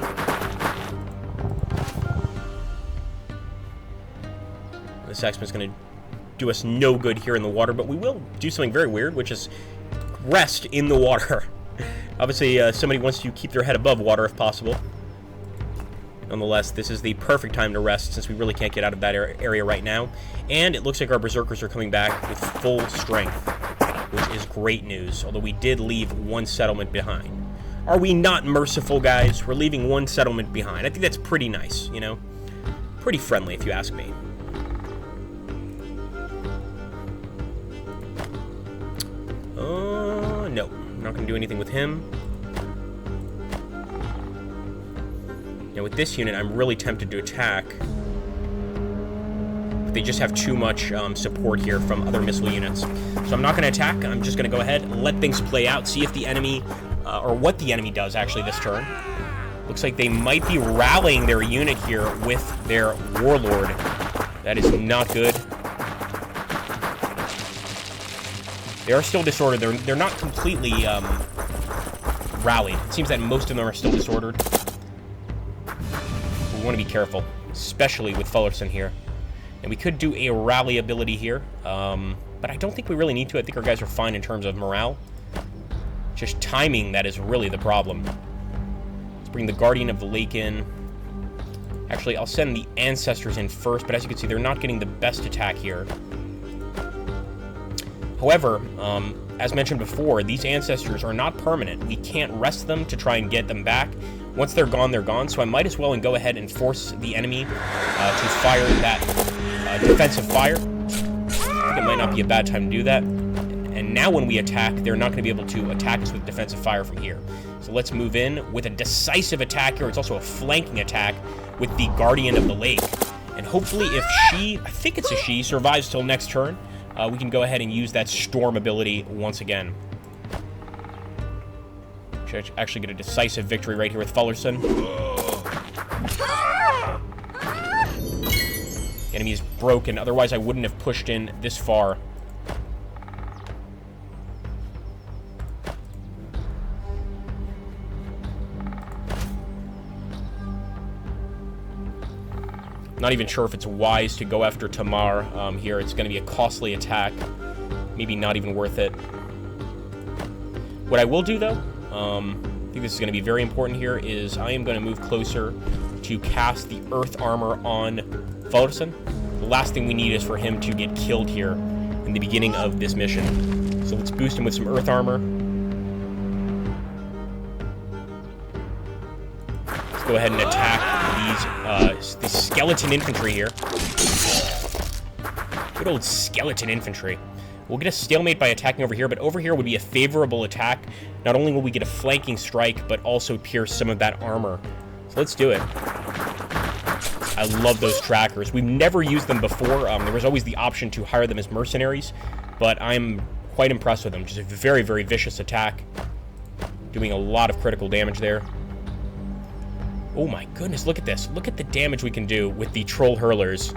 This Axeman's going to do us no good here in the water, but we will do something very weird, which is rest in the water. Obviously, somebody wants to keep their head above water if possible. Nonetheless, this is the perfect time to rest since we really can't get out of that area right now. And it looks like our Berserkers are coming back with full strength, which is great news, although we did leave one settlement behind. Are we not merciful, guys? We're leaving one settlement behind. I think that's pretty nice, you know? Pretty friendly, if you ask me. No. I'm not going to do anything with him. Now, with this unit, I'm really tempted to attack. But they just have too much support here from other missile units. So I'm not going to attack. I'm just going to go ahead and let things play out, see if the enemy, or what the enemy does, actually, this turn. Looks like they might be rallying their unit here with their warlord. That is not good. They are still disordered. They're not completely rallied. It seems that most of them are still disordered. We want to be careful, especially with Fullerton here. And we could do a rally ability here, but I don't think we really need to. I think our guys are fine in terms of morale. Just timing, that is really the problem. Let's bring the Guardian of the Lake in. Actually, I'll send the Ancestors in first, but as you can see, they're not getting the best attack here. However, as mentioned before, these Ancestors are not permanent. We can't rest them to try and get them back. Once they're gone, so I might as well go ahead and force the enemy to fire that defensive fire. I think it might not be a bad time to do that. And now when we attack, they're not going to be able to attack us with defensive fire from here. So let's move in with a decisive attack here. It's also a flanking attack with the Guardian of the Lake. And hopefully if she, I think it's a she, survives till next turn, we can go ahead and use that Storm ability once again. Should actually get a decisive victory right here with Fullerton. The enemy is broken, otherwise I wouldn't have pushed in this far. Not even sure if it's wise to go after Tamar here. It's going to be a costly attack. Maybe not even worth it. What I will do, though, I think this is going to be very important here, is I am going to move closer to cast the Earth Armor on Fullerton. The last thing we need is for him to get killed here in the beginning of this mission. So let's boost him with some Earth Armor. Let's go ahead and attack the skeleton infantry here. Good old skeleton infantry. We'll get a stalemate by attacking over here, but over here would be a favorable attack. Not only will we get a flanking strike, but also pierce some of that armor. So let's do it. I love those trackers. We've never used them before. There was always the option to hire them as mercenaries, but I'm quite impressed with them. Just a very, very vicious attack. Doing a lot of critical damage there. Oh my goodness, look at this. Look at the damage we can do with the troll hurlers.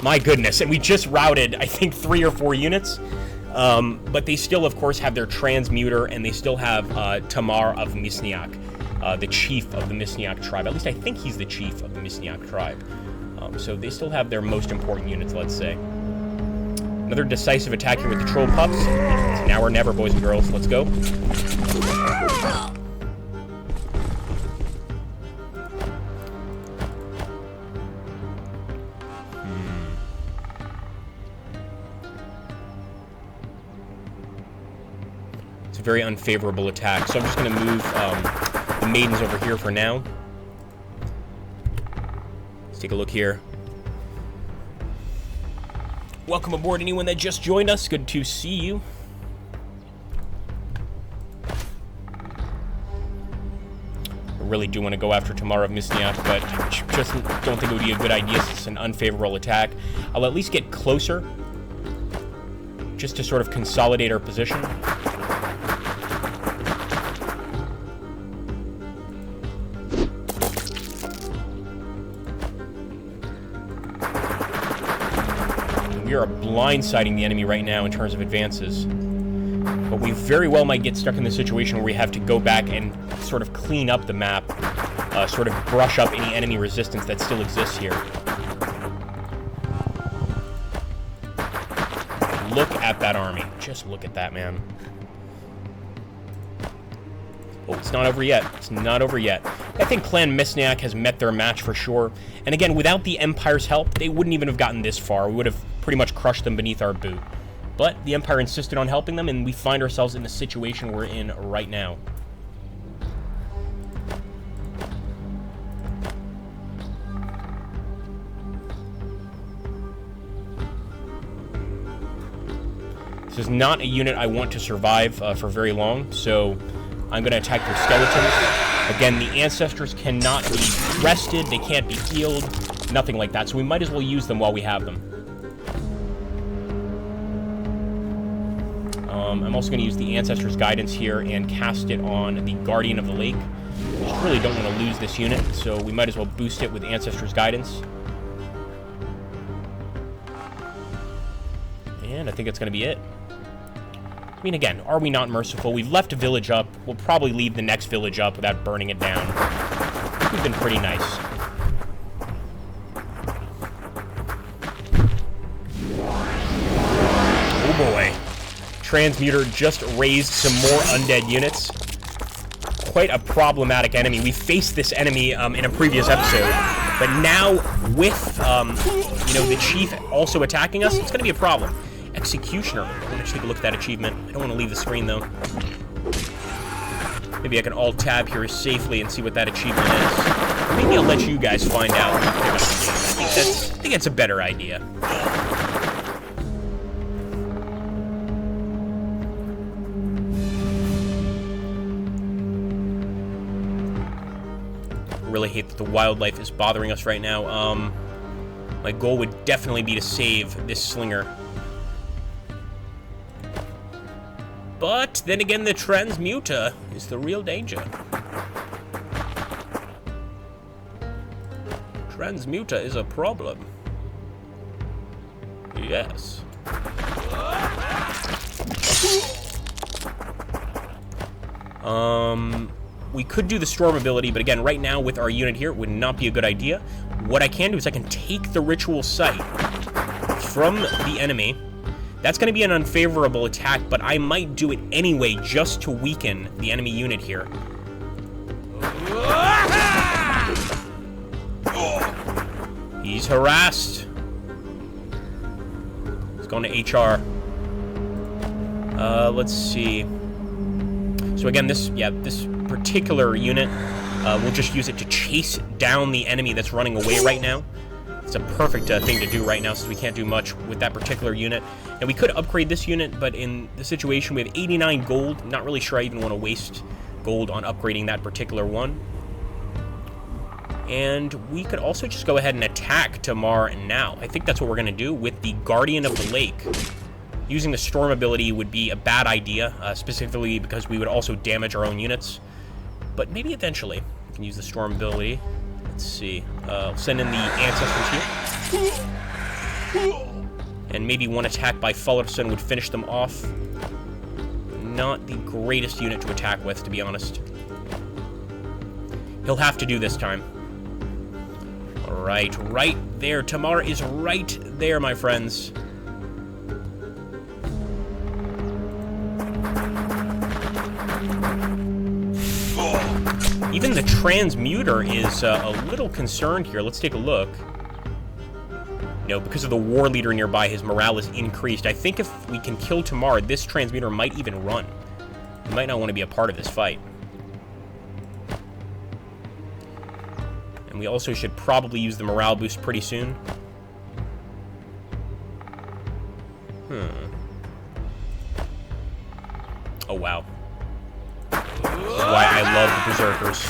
My goodness, and we just routed, I think, 3 or 4 units. But they still, of course, have their transmuter, and they still have Tamar of Misniak, the chief of the Misniak tribe. At least I think he's the chief of the Misniak tribe. So they still have their most important units, let's say. Another decisive attack here with the troll pups. It's now or never, boys and girls. Let's go. Very unfavorable attack, so I'm just going to move the maidens over here for now. Let's take a look here. Welcome aboard anyone that just joined us. Good to see you. I really do want to go after Tamar of Misniak, but just don't think it would be a good idea since it's an unfavorable attack. I'll at least get closer, just to sort of consolidate our position. We are blindsiding the enemy right now in terms of advances. But we very well might get stuck in the situation where we have to go back and sort of clean up the map, sort of brush up any enemy resistance that still exists here. Look at that army. Just look at that, man. Oh, it's not over yet. It's not over yet. I think Clan Misniak has met their match for sure. And again, without the Empire's help, they wouldn't even have gotten this far. We would have pretty much crushed them beneath our boot. But the Empire insisted on helping them, and we find ourselves in the situation we're in right now. This is not a unit I want to survive for very long, so I'm going to attack their skeletons. Again, the ancestors cannot be rested, they can't be healed, nothing like that, so we might as well use them while we have them. I'm also going to use the Ancestors' Guidance here and cast it on the Guardian of the Lake. I just really don't want to lose this unit, so we might as well boost it with Ancestors' Guidance. And I think that's going to be it. I mean, again, are we not merciful? We've left a village up. We'll probably leave the next village up without burning it down. We've been pretty nice. Oh boy. Transmuter just raised some more undead units. Quite a problematic enemy. We faced this enemy in a previous episode, but now with, the chief also attacking us, it's going to be a problem. Executioner. I'm going to take a look at that achievement. I don't want to leave the screen, though. Maybe I can alt-tab here safely and see what that achievement is. Maybe I'll let you guys find out. I think that's a better idea. Really hate that the wildlife is bothering us right now. My goal would definitely be to save this slinger. But then again, the transmuter is the real danger. Transmuter is a problem. Yes. We could do the storm ability, but again, right now with our unit here, it would not be a good idea. What I can do is I can take the ritual site from the enemy. That's going to be an unfavorable attack, but I might do it anyway just to weaken the enemy unit here. He's harassed. He's going to HR. Let's see. So again, this particular unit, we'll just use it to chase down the enemy that's running away right now. It's a perfect thing to do right now since we can't do much with that particular unit. And we could upgrade this unit, but in the situation we have 89 gold. I'm not really sure I even want to waste gold on upgrading that particular one. And we could also just go ahead and attack Tamar now. I think that's what we're going to do with the Guardian of the Lake. Using the storm ability would be a bad idea, specifically because we would also damage our own units. But maybe eventually we can use the storm ability. Let's see. I'll send in the ancestors here. And maybe one attack by Fullerson would finish them off. Not the greatest unit to attack with, to be honest. He'll have to do this time. Alright, right there. Tamar is right there, my friends. Even the transmuter is a little concerned here. Let's take a look. No, because of the war leader nearby, his morale is increased. I think if we can kill Tamar, this transmuter might even run. He might not want to be a part of this fight. And we also should probably use the morale boost pretty soon. Oh, wow. This is why I love the Berserkers.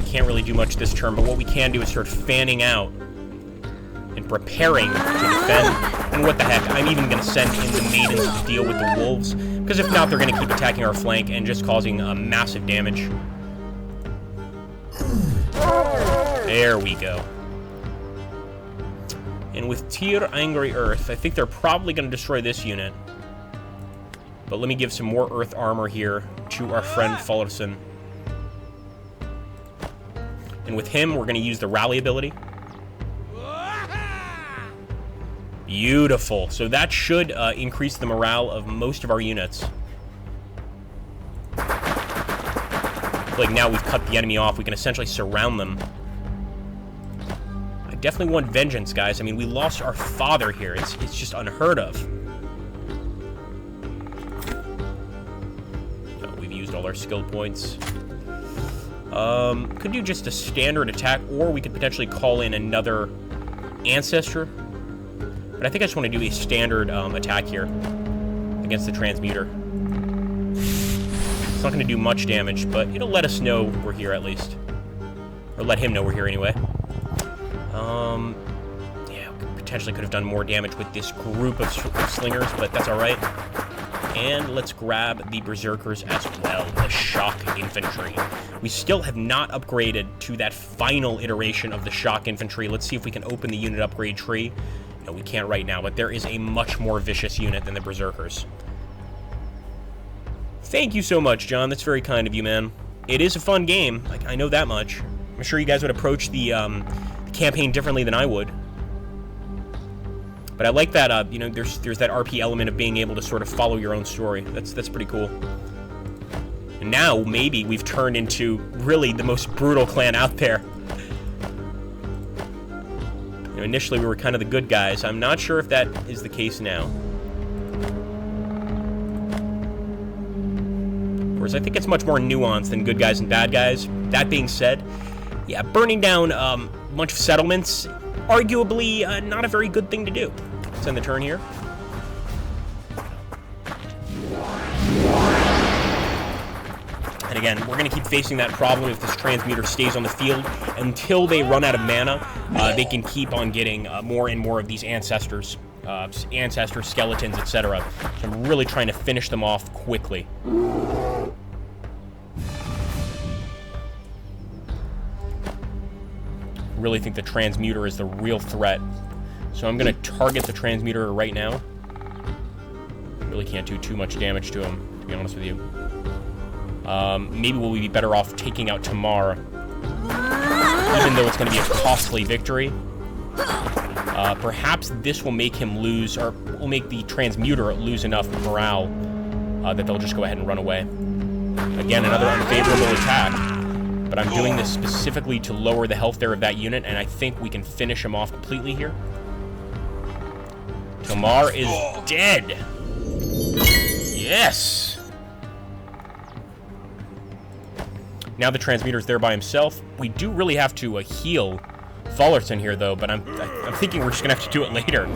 Can't really do much this turn, but what we can do is start fanning out and preparing to defend. And what the heck, I'm even going to send in the maidens to deal with the wolves, because if not, they're going to keep attacking our flank and just causing massive damage. There we go. And with Tyr Angry Earth, I think they're probably going to destroy this unit. But let me give some more earth armor here to our friend Fullerson. And with him, we're going to use the rally ability. Beautiful. So that should increase the morale of most of our units. Like now we've cut the enemy off, we can essentially surround them. I definitely want vengeance, guys. I mean, we lost our father here. It's just unheard of. We've used all our skill points. Could do just a standard attack, or we could potentially call in another ancestor. But I think I just want to do a standard attack here against the transmuter. It's not going to do much damage, but it'll let us know we're here at least. Or let him know we're here anyway. Yeah, we potentially could have done more damage with this group of slingers, but that's alright. And let's grab the Berserkers as well, the Shock Infantry. We still have not upgraded to that final iteration of the Shock Infantry. Let's see if we can open the unit upgrade tree. No, we can't right now, but there is a much more vicious unit than the Berserkers. Thank you so much, John. That's very kind of you, man. It is a fun game. I know that much. I'm sure you guys would approach the campaign differently than I would. But I like that, you know, there's that RP element of being able to sort of follow your own story. That's pretty cool. And now, maybe, we've turned into, really, the most brutal clan out there. You know, initially, we were kind of the good guys. I'm not sure if that is the case now. Whereas I think it's much more nuanced than good guys and bad guys. That being said, yeah, burning down a bunch of settlements, arguably not a very good thing to do. Let's end the turn here. And again, we're going to keep facing that problem if this transmuter stays on the field. Until they run out of mana, they can keep on getting more and more of these ancestors, skeletons, etc. So I'm really trying to finish them off quickly. Really think the transmuter is the real threat. So I'm going to target the transmuter right now. Really can't do too much damage to him, to be honest with you. Maybe we'll be better off taking out Tamar, even though it's going to be a costly victory. Perhaps this will make him lose, or will make the transmuter lose enough morale that they'll just go ahead and run away. Again, another unfavorable attack. But I'm doing this specifically to lower the health there of that unit, and I think we can finish him off completely here. Tamar is dead. Yes. Now the transmuter's there by himself. We do really have to heal Fullerton here, though, but I'm thinking we're just gonna have to do it later.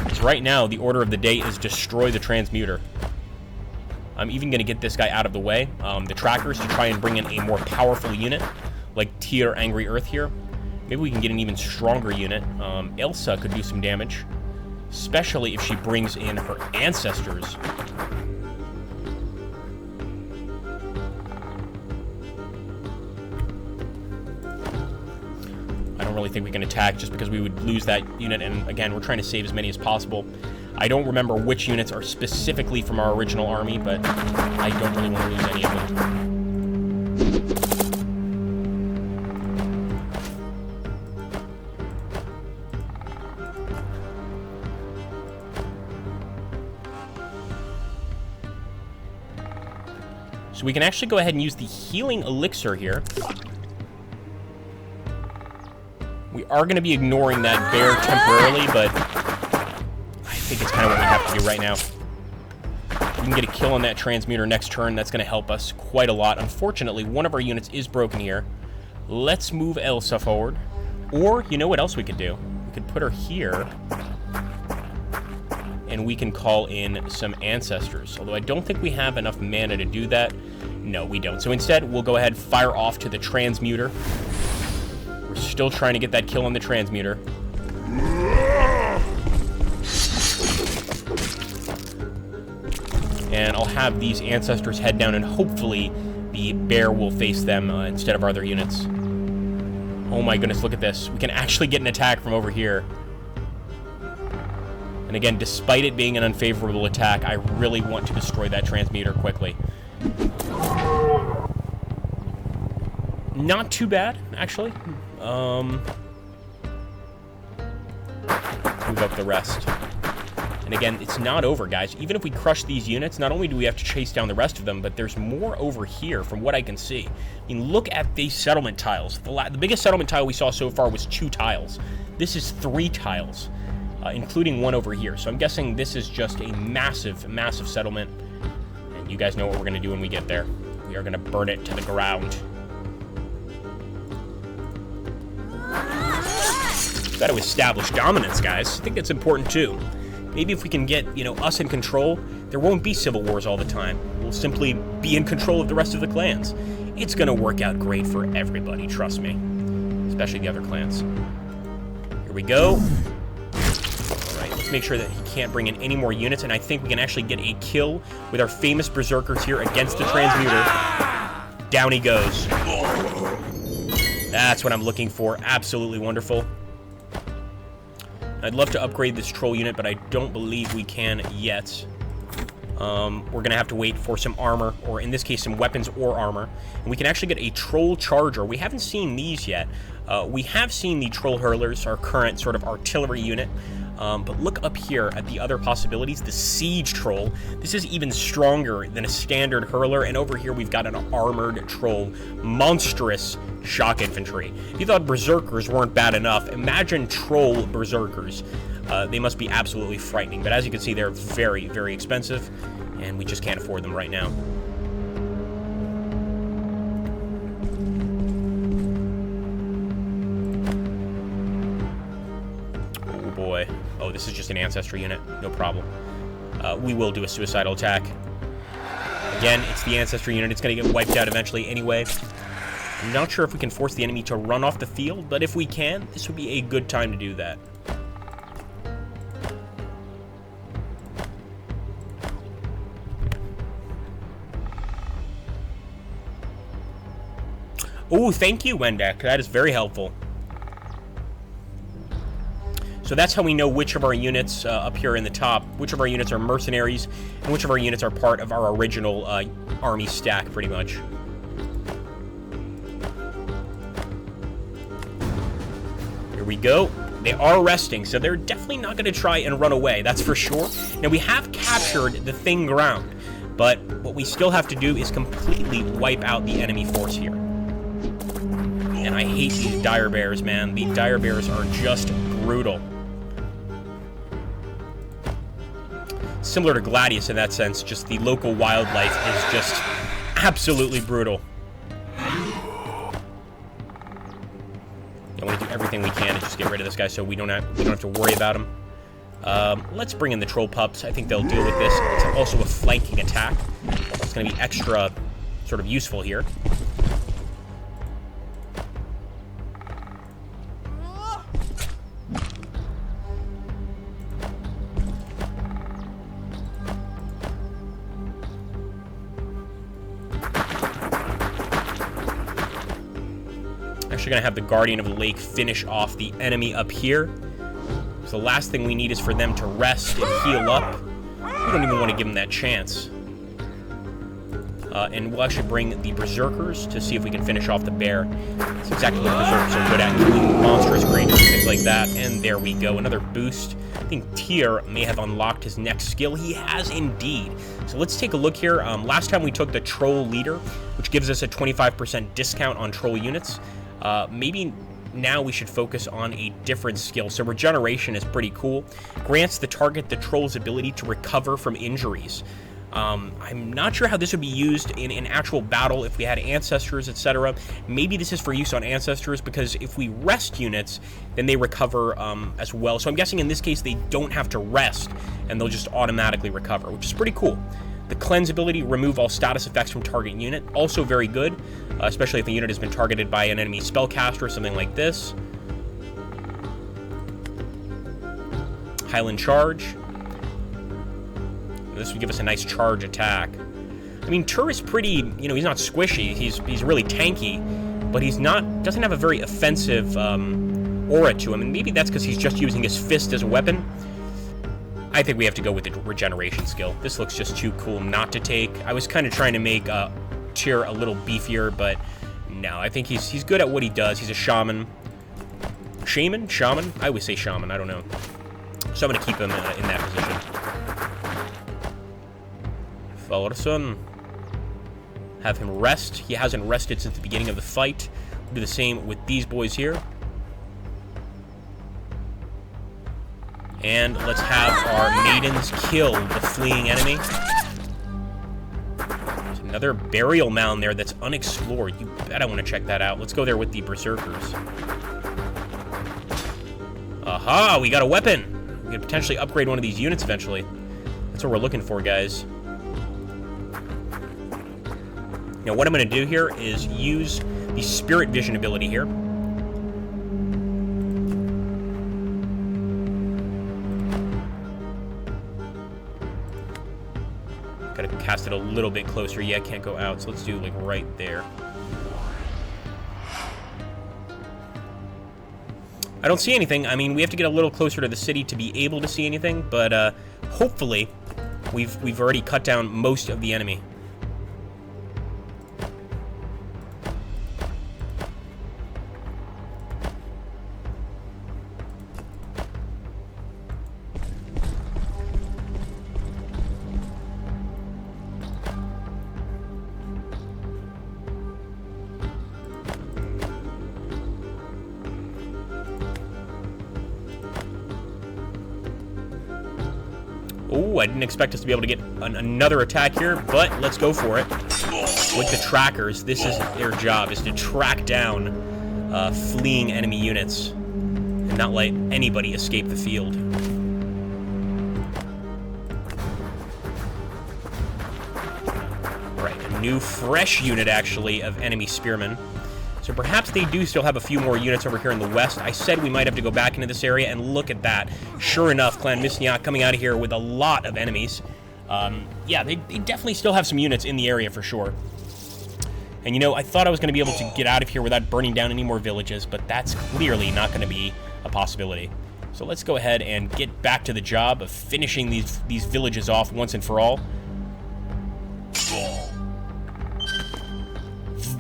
Because right now, the order of the day is destroy the transmuter. I'm even going to get this guy out of the way, the trackers, to try and bring in a more powerful unit, like Tyr Angry Earth here. Maybe we can get an even stronger unit. Elsa could do some damage, especially if she brings in her ancestors. I don't really think we can attack just because we would lose that unit, and again, we're trying to save as many as possible. I don't remember which units are specifically from our original army, but I don't really want to lose any of them. So we can actually go ahead and use the healing elixir here. We are going to be ignoring that bear temporarily, but I think it's kind of what we have to do right now. If we can get a kill on that transmuter next turn, that's going to help us quite a lot. Unfortunately, one of our units is broken here. Let's move Elsa forward. Or, you know what else we could do? We could put her here, and we can call in some ancestors. Although I don't think we have enough mana to do that. No, we don't. So instead, we'll go ahead and fire off to the transmuter. We're still trying to get that kill on the transmuter. And I'll have these ancestors head down, and hopefully the bear will face them instead of our other units. Oh my goodness, look at this. We can actually get an attack from over here. And again, despite it being an unfavorable attack, I really want to destroy that transmuter quickly. Not too bad, actually. Move up the rest. And again, it's not over, guys. Even if we crush these units, not only do we have to chase down the rest of them, but there's more over here from what I can see. I mean, look at these settlement tiles. The biggest settlement tile we saw so far was 2 tiles. This is 3 tiles, including one over here. So I'm guessing this is just a massive, massive settlement. And you guys know what we're going to do when we get there. We are going to burn it to the ground. We've got to establish dominance, guys. I think that's important, too. Maybe if we can get, us in control, there won't be civil wars all the time. We'll simply be in control of the rest of the clans. It's going to work out great for everybody, trust me. Especially the other clans. Here we go. Alright, let's make sure that he can't bring in any more units, and I think we can actually get a kill with our famous berserkers here against the transmuter. Down he goes. That's what I'm looking for. Absolutely wonderful. I'd love to upgrade this troll unit, but I don't believe we can yet. We're going to have to wait for some armor, or in this case, some weapons or armor. And we can actually get a troll charger. We haven't seen these yet. We have seen the troll hurlers, our current sort of artillery unit. But look up here at the other possibilities. The siege troll. This is even stronger than a standard hurler. And over here, we've got an armored troll. Monstrous shock infantry. If you thought berserkers weren't bad enough, imagine troll berserkers. They must be absolutely frightening. But as you can see, they're very, very expensive. And we just can't afford them right now. Oh boy. Oh, this is just an ancestry unit. No problem. We will do a suicidal attack. Again, it's the ancestry unit. It's going to get wiped out eventually anyway. I'm not sure if we can force the enemy to run off the field, but if we can, this would be a good time to do that. Oh, thank you, Wendek. That is very helpful. So that's how we know which of our units up here in the top, which of our units are mercenaries, and which of our units are part of our original army stack, pretty much. Here we go. They are resting, so they're definitely not going to try and run away, that's for sure. Now, we have captured the thing ground, but what we still have to do is completely wipe out the enemy force here. And I hate these dire bears, man. The dire bears are just brutal. Similar to Gladius in that sense, just the local wildlife is just absolutely brutal. I want to do everything we can to just get rid of this guy so we don't have to worry about him. Let's bring in the troll pups. I think they'll deal with this. It's also a flanking attack. It's going to be extra sort of useful here. Actually going to have the Guardian of the Lake finish off the enemy up here. So the last thing we need is for them to rest and heal up. We don't even want to give them that chance. And we'll actually bring the Berserkers to see if we can finish off the bear. That's exactly what Berserkers are good at, killing monstrous creatures, things like that. And there we go, another boost. I think Tyr may have unlocked his next skill. He has indeed. So let's take a look here. Last time we took the Troll Leader, which gives us a 25% discount on troll units. Maybe now we should focus on a different skill. So regeneration is pretty cool. Grants the target the troll's ability to recover from injuries. I'm not sure how this would be used in an actual battle if we had ancestors, etc. Maybe this is for use on ancestors, because if we rest units, then they recover as well. So I'm guessing in this case they don't have to rest, and they'll just automatically recover, which is pretty cool. The cleanse ability, remove all status effects from target unit, also very good, especially if the unit has been targeted by an enemy spellcaster or something like this. Highland charge. This would give us a nice charge attack. I mean, Tur is pretty, you know, he's not squishy. He's really tanky, but doesn't have a very offensive aura to him. And maybe that's because he's just using his fist as a weapon. I think we have to go with the regeneration skill. This looks just too cool not to take. I was kind of trying to make Tyr a little beefier, but no, I think he's good at what he does. He's a shaman. Shaman? Shaman? I always say shaman. I don't know. So I'm going to keep him in that position. Fallerson. Have him rest. He hasn't rested since the beginning of the fight. We'll do the same with these boys here. And let's have our maidens kill the fleeing enemy. There's another burial mound there that's unexplored. You bet I want to check that out. Let's go there with the berserkers. Aha! We got a weapon! We could potentially upgrade one of these units eventually. That's what we're looking for, guys. Now, what I'm going to do here is use the Spirit Vision ability here. Gotta cast it a little bit closer. Yeah, I can't go out, so let's do, like, right there. I don't see anything. I mean, we have to get a little closer to the city to be able to see anything, but hopefully we've already cut down most of the enemy. Oh, I didn't expect us to be able to get another attack here, but let's go for it. With the trackers, this is their job, is to track down fleeing enemy units and not let anybody escape the field. Right, a new fresh unit, actually, of enemy spearmen. So perhaps they do still have a few more units over here in the west. I said we might have to go back into this area, and look at that. Sure enough, Clan Misniak coming out of here with a lot of enemies. Yeah, they definitely still have some units in the area for sure. And you know, I thought I was going to be able to get out of here without burning down any more villages, but that's clearly not going to be a possibility. So let's go ahead and get back to the job of finishing these villages off once and for all.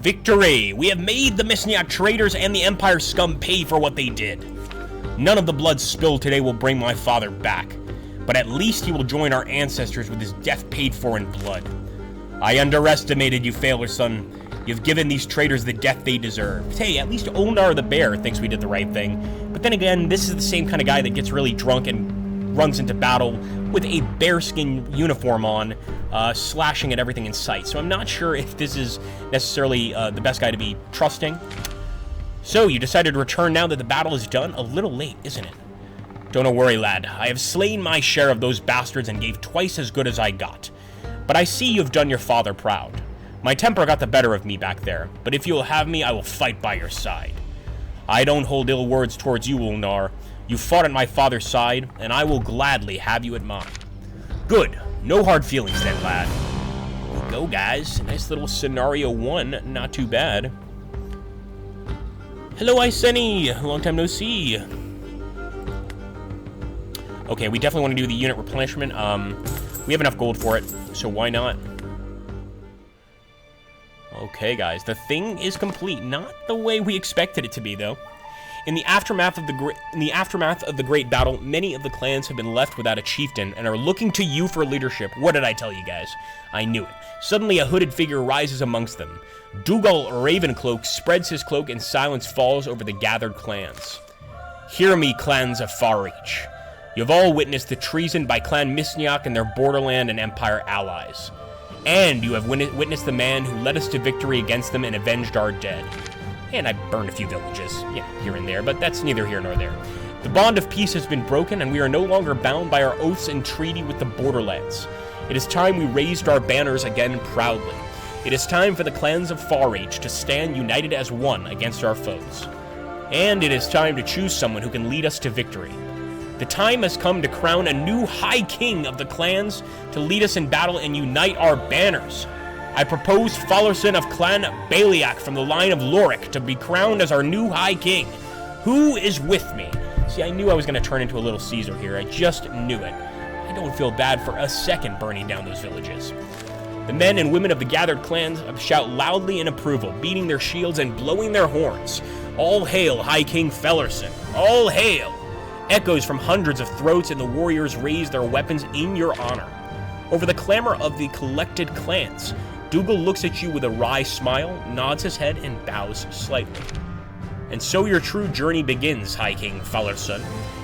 Victory! We have made the Misniak traitors and the Empire scum pay for what they did. None of the blood spilled today will bring my father back, but at least he will join our ancestors with his death paid for in blood. I underestimated you, Failure Son. You've given these traitors the death they deserve. Hey, at least Ondar the Bear thinks we did the right thing. But then again, this is the same kind of guy that gets really drunk and runs into battle with a bearskin uniform on, slashing at everything in sight. So I'm not sure if this is necessarily the best guy to be trusting. So, you decided to return now that the battle is done? A little late, isn't it? Don't worry, lad. I have slain my share of those bastards and gave twice as good as I got. But I see you've done your father proud. My temper got the better of me back there, but if you will have me, I will fight by your side. I don't hold ill words towards you, Ulnar. You fought at my father's side, and I will gladly have you at mine. Good. No hard feelings then, lad. Here we go, guys. Nice little scenario 1. Not too bad. Hello, Iceni. Long time no see. Okay, we definitely want to do the unit replenishment. We have enough gold for it, so why not? Okay, guys. The thing is complete. Not the way we expected it to be, though. In the aftermath of the great battle, many of the clans have been left without a chieftain and are looking to you for leadership. What did I tell you guys? I knew it. Suddenly, a hooded figure rises amongst them. Dougal Ravencloak spreads his cloak and silence falls over the gathered clans. Hear me, clans of Farreach. You've all witnessed the treason by Clan Misniak and their Borderland and Empire allies. And you have witnessed the man who led us to victory against them and avenged our dead. And I burned a few villages, here and there, but that's neither here nor there. The bond of peace has been broken, and we are no longer bound by our oaths and treaty with the Borderlands. It is time we raised our banners again proudly. It is time for the clans of Farreach to stand united as one against our foes. And it is time to choose someone who can lead us to victory. The time has come to crown a new High King of the clans to lead us in battle and unite our banners. I propose Fallerson of Clan Bailiac from the line of Lorik to be crowned as our new High King. Who is with me? See, I knew I was going to turn into a little Caesar here. I just knew it. I don't feel bad for a second burning down those villages. The men and women of the gathered clans shout loudly in approval, beating their shields and blowing their horns. All hail, High King Fallerson. All hail! Echoes from hundreds of throats, and the warriors raise their weapons in your honor. Over the clamor of the collected clans, Dougal looks at you with a wry smile, nods his head, and bows slightly. And so your true journey begins, High King Fallerson,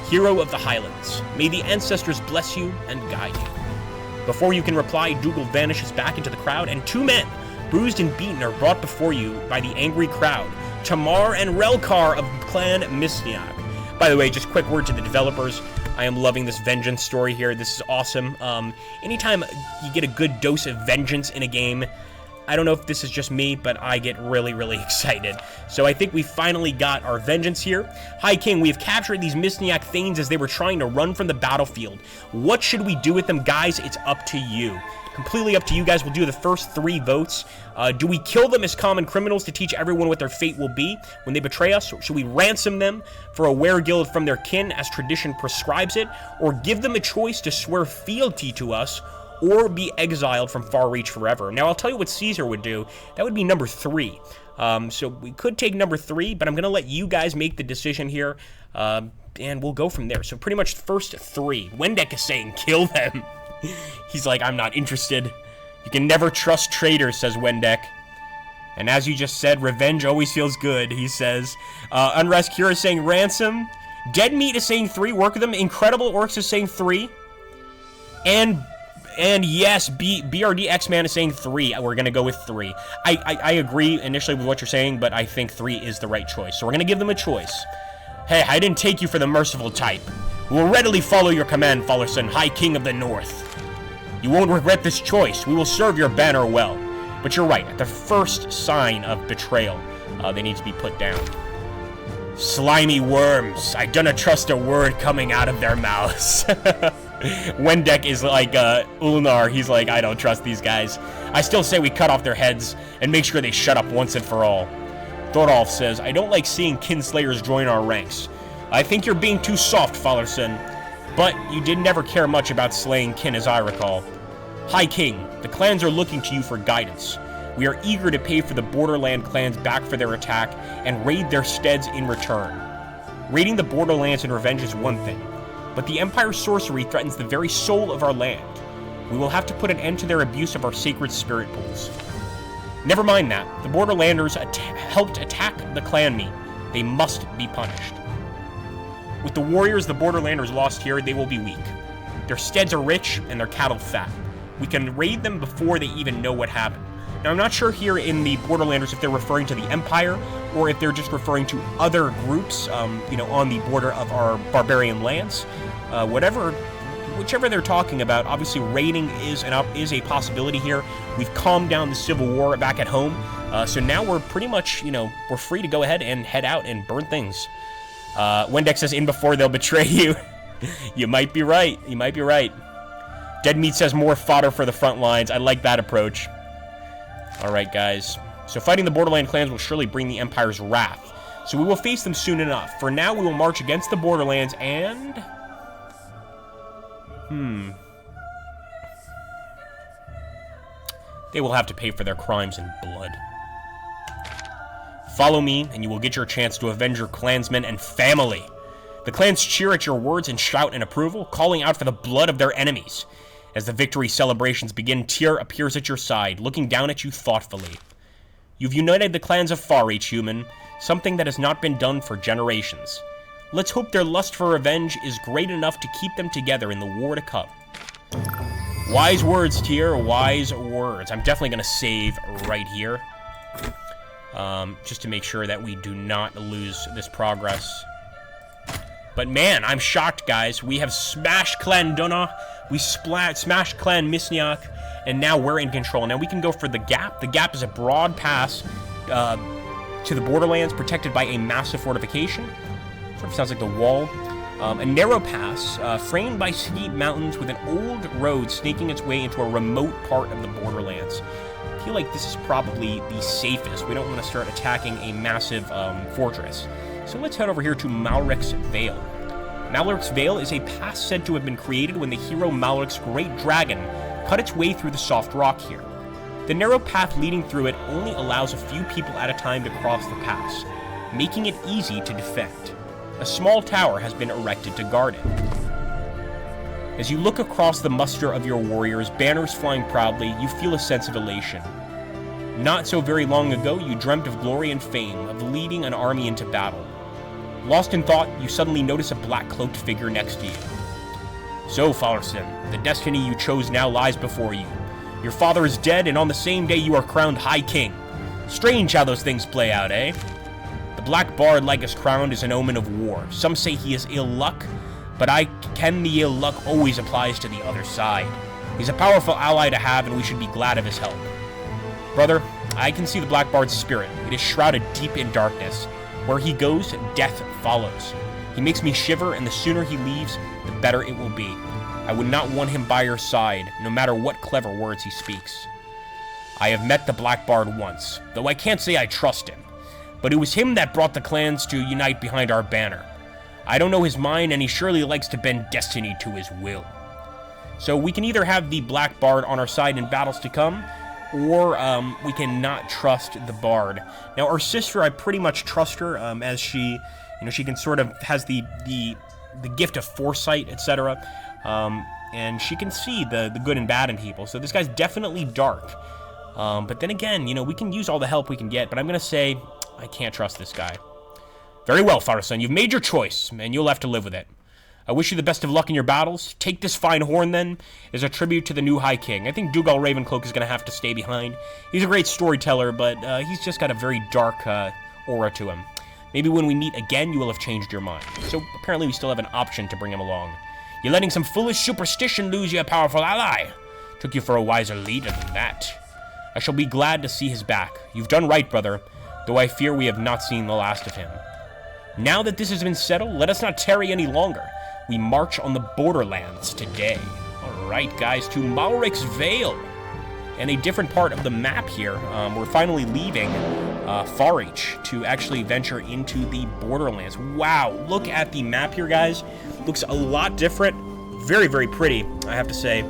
hero of the Highlands. May the ancestors bless you and guide you. Before you can reply, Dougal vanishes back into the crowd, and two men, bruised and beaten, are brought before you by the angry crowd, Tamar and Relkar of Clan Misniak. By the way, just quick word to the developers. I am loving this vengeance story here. This is awesome. Anytime you get a good dose of vengeance in a game, I don't know if this is just me, but I get really, really excited. So I think we finally got our vengeance here. High King, we have captured these Misniak Thanes as they were trying to run from the battlefield. What should we do with them, guys? It's up to you. Completely up to you guys. We'll do the first 3 votes. Do we kill them as common criminals to teach everyone what their fate will be when they betray us? Or should we ransom them for a weregild from their kin as tradition prescribes it? Or give them a choice to swear fealty to us or be exiled from Farreach forever? Now, I'll tell you what Caesar would do. That would be number 3. So we could take number 3, but I'm going to let you guys make the decision here, and we'll go from there. So pretty much the first 3. Wendek is saying kill them. He's like, I'm not interested. You can never trust traitors, says Wendek. And as you just said, revenge always feels good, he says. Unrest Cure is saying ransom. Dead Meat is saying 3. Work with them. Incredible Orcs is saying 3. And yes, BRD X-Man is saying 3. We're going to go with 3. I agree initially with what you're saying, but I think 3 is the right choice. So we're going to give them a choice. Hey, I didn't take you for the merciful type. We will readily follow your command, Fallerson, High King of the North. You won't regret this choice. We will serve your banner well. But you're right. At the first sign of betrayal, they need to be put down. Slimy worms. I don't trust a word coming out of their mouths. Wendek is like Ulnar. He's like, I don't trust these guys. I still say we cut off their heads and make sure they shut up once and for all. Thorolf says, I don't like seeing kinslayers join our ranks. I think you're being too soft, Fallerson. But you did never care much about slaying kin, as I recall. High King, the clans are looking to you for guidance. We are eager to pay for the Borderland clans back for their attack and raid their steads in return. Raiding the Borderlands in revenge is one thing, but the Empire's sorcery threatens the very soul of our land. We will have to put an end to their abuse of our sacred spirit pools. Never mind that. The Borderlanders helped attack the clan meat. They must be punished. With the warriors the Borderlanders lost here, they will be weak. Their steads are rich and their cattle fat. We can raid them before they even know what happened. Now, I'm not sure here in the Borderlanders if they're referring to the Empire or if they're just referring to other groups, on the border of our barbarian lands. Whichever they're talking about, obviously raiding is a possibility here. We've calmed down the civil war back at home, so now we're pretty much, we're free to go ahead and head out and burn things. Wendek says, in before they'll betray you. You might be right. You might be right. Dead Meat says, more fodder for the front lines. I like that approach. Alright, guys. So fighting the Borderland clans will surely bring the Empire's wrath. So we will face them soon enough. For now, we will march against the Borderlands and... They will have to pay for their crimes in blood. Follow me, and you will get your chance to avenge your clansmen and family. The clans cheer at your words and shout in approval, calling out for the blood of their enemies. As the victory celebrations begin, Tyr appears at your side, looking down at you thoughtfully. You've united the clans of Far Reach, human, something that has not been done for generations. Let's hope their lust for revenge is great enough to keep them together in the war to come. Wise words, Tyr, wise words. I'm definitely going to save right here, just to make sure that we do not lose this progress. But man, I'm shocked, guys. We have smashed Clan Duna, we smashed Clan Misniak, and now we're in control. Now we can go for the Gap. The Gap is a broad pass to the borderlands, protected by a massive fortification. Sort of sounds like the wall. A narrow pass, framed by steep mountains with an old road snaking its way into a remote part of the borderlands. I feel like this is probably the safest. We don't want to start attacking a massive fortress. So let's head over here to Malric's Vale. Malric's Vale is a pass said to have been created when the hero Malric's great dragon cut its way through the soft rock here. The narrow path leading through it only allows a few people at a time to cross the pass, making it easy to defend. A small tower has been erected to guard it. As you look across the muster of your warriors, banners flying proudly, you feel a sense of elation. Not so very long ago, you dreamt of glory and fame, of leading an army into battle. Lost in thought, you suddenly notice a black-cloaked figure next to you. So, Falarson, the destiny you chose now lies before you. Your father is dead, and on the same day you are crowned High King. Strange how those things play out, eh? The Black Bard, like his crown, is an omen of war. Some say he is ill luck, but I ken the ill luck always applies to the other side. He's a powerful ally to have, and we should be glad of his help. Brother, I can see the Black Bard's spirit. It is shrouded deep in darkness. Where he goes, death follows. He makes me shiver, and the sooner he leaves, the better it will be. I would not want him by your side, no matter what clever words he speaks. I have met the Black Bard once, though I can't say I trust him. But it was him that brought the clans to unite behind our banner. I don't know his mind, and he surely likes to bend destiny to his will. So we can either have the Black Bard on our side in battles to come, or we can not trust the Bard. Now, our sister, I pretty much trust her, as she, she can sort of has the gift of foresight, etc. And she can see the good and bad in people. So this guy's definitely dark. But then again, we can use all the help we can get. But I'm gonna say I can't trust this guy. Very well, Farazan, you've made your choice, and you'll have to live with it. I wish you the best of luck in your battles. Take this fine horn, then, as a tribute to the new High King. I think Dougal Ravencloak is going to have to stay behind. He's a great storyteller, but he's just got a very dark aura to him. Maybe when we meet again, you will have changed your mind. So apparently we still have an option to bring him along. You're letting some foolish superstition lose you a powerful ally. Took you for a wiser leader than that. I shall be glad to see his back. You've done right, brother, though I fear we have not seen the last of him. Now that this has been settled, let us not tarry any longer. We march on the borderlands today. Alright, guys, to Malric's Vale. And a different part of the map here. We're finally leaving Far Reach to actually venture into the borderlands. Wow, look at the map here, guys. Looks a lot different. Very, very pretty, I have to say.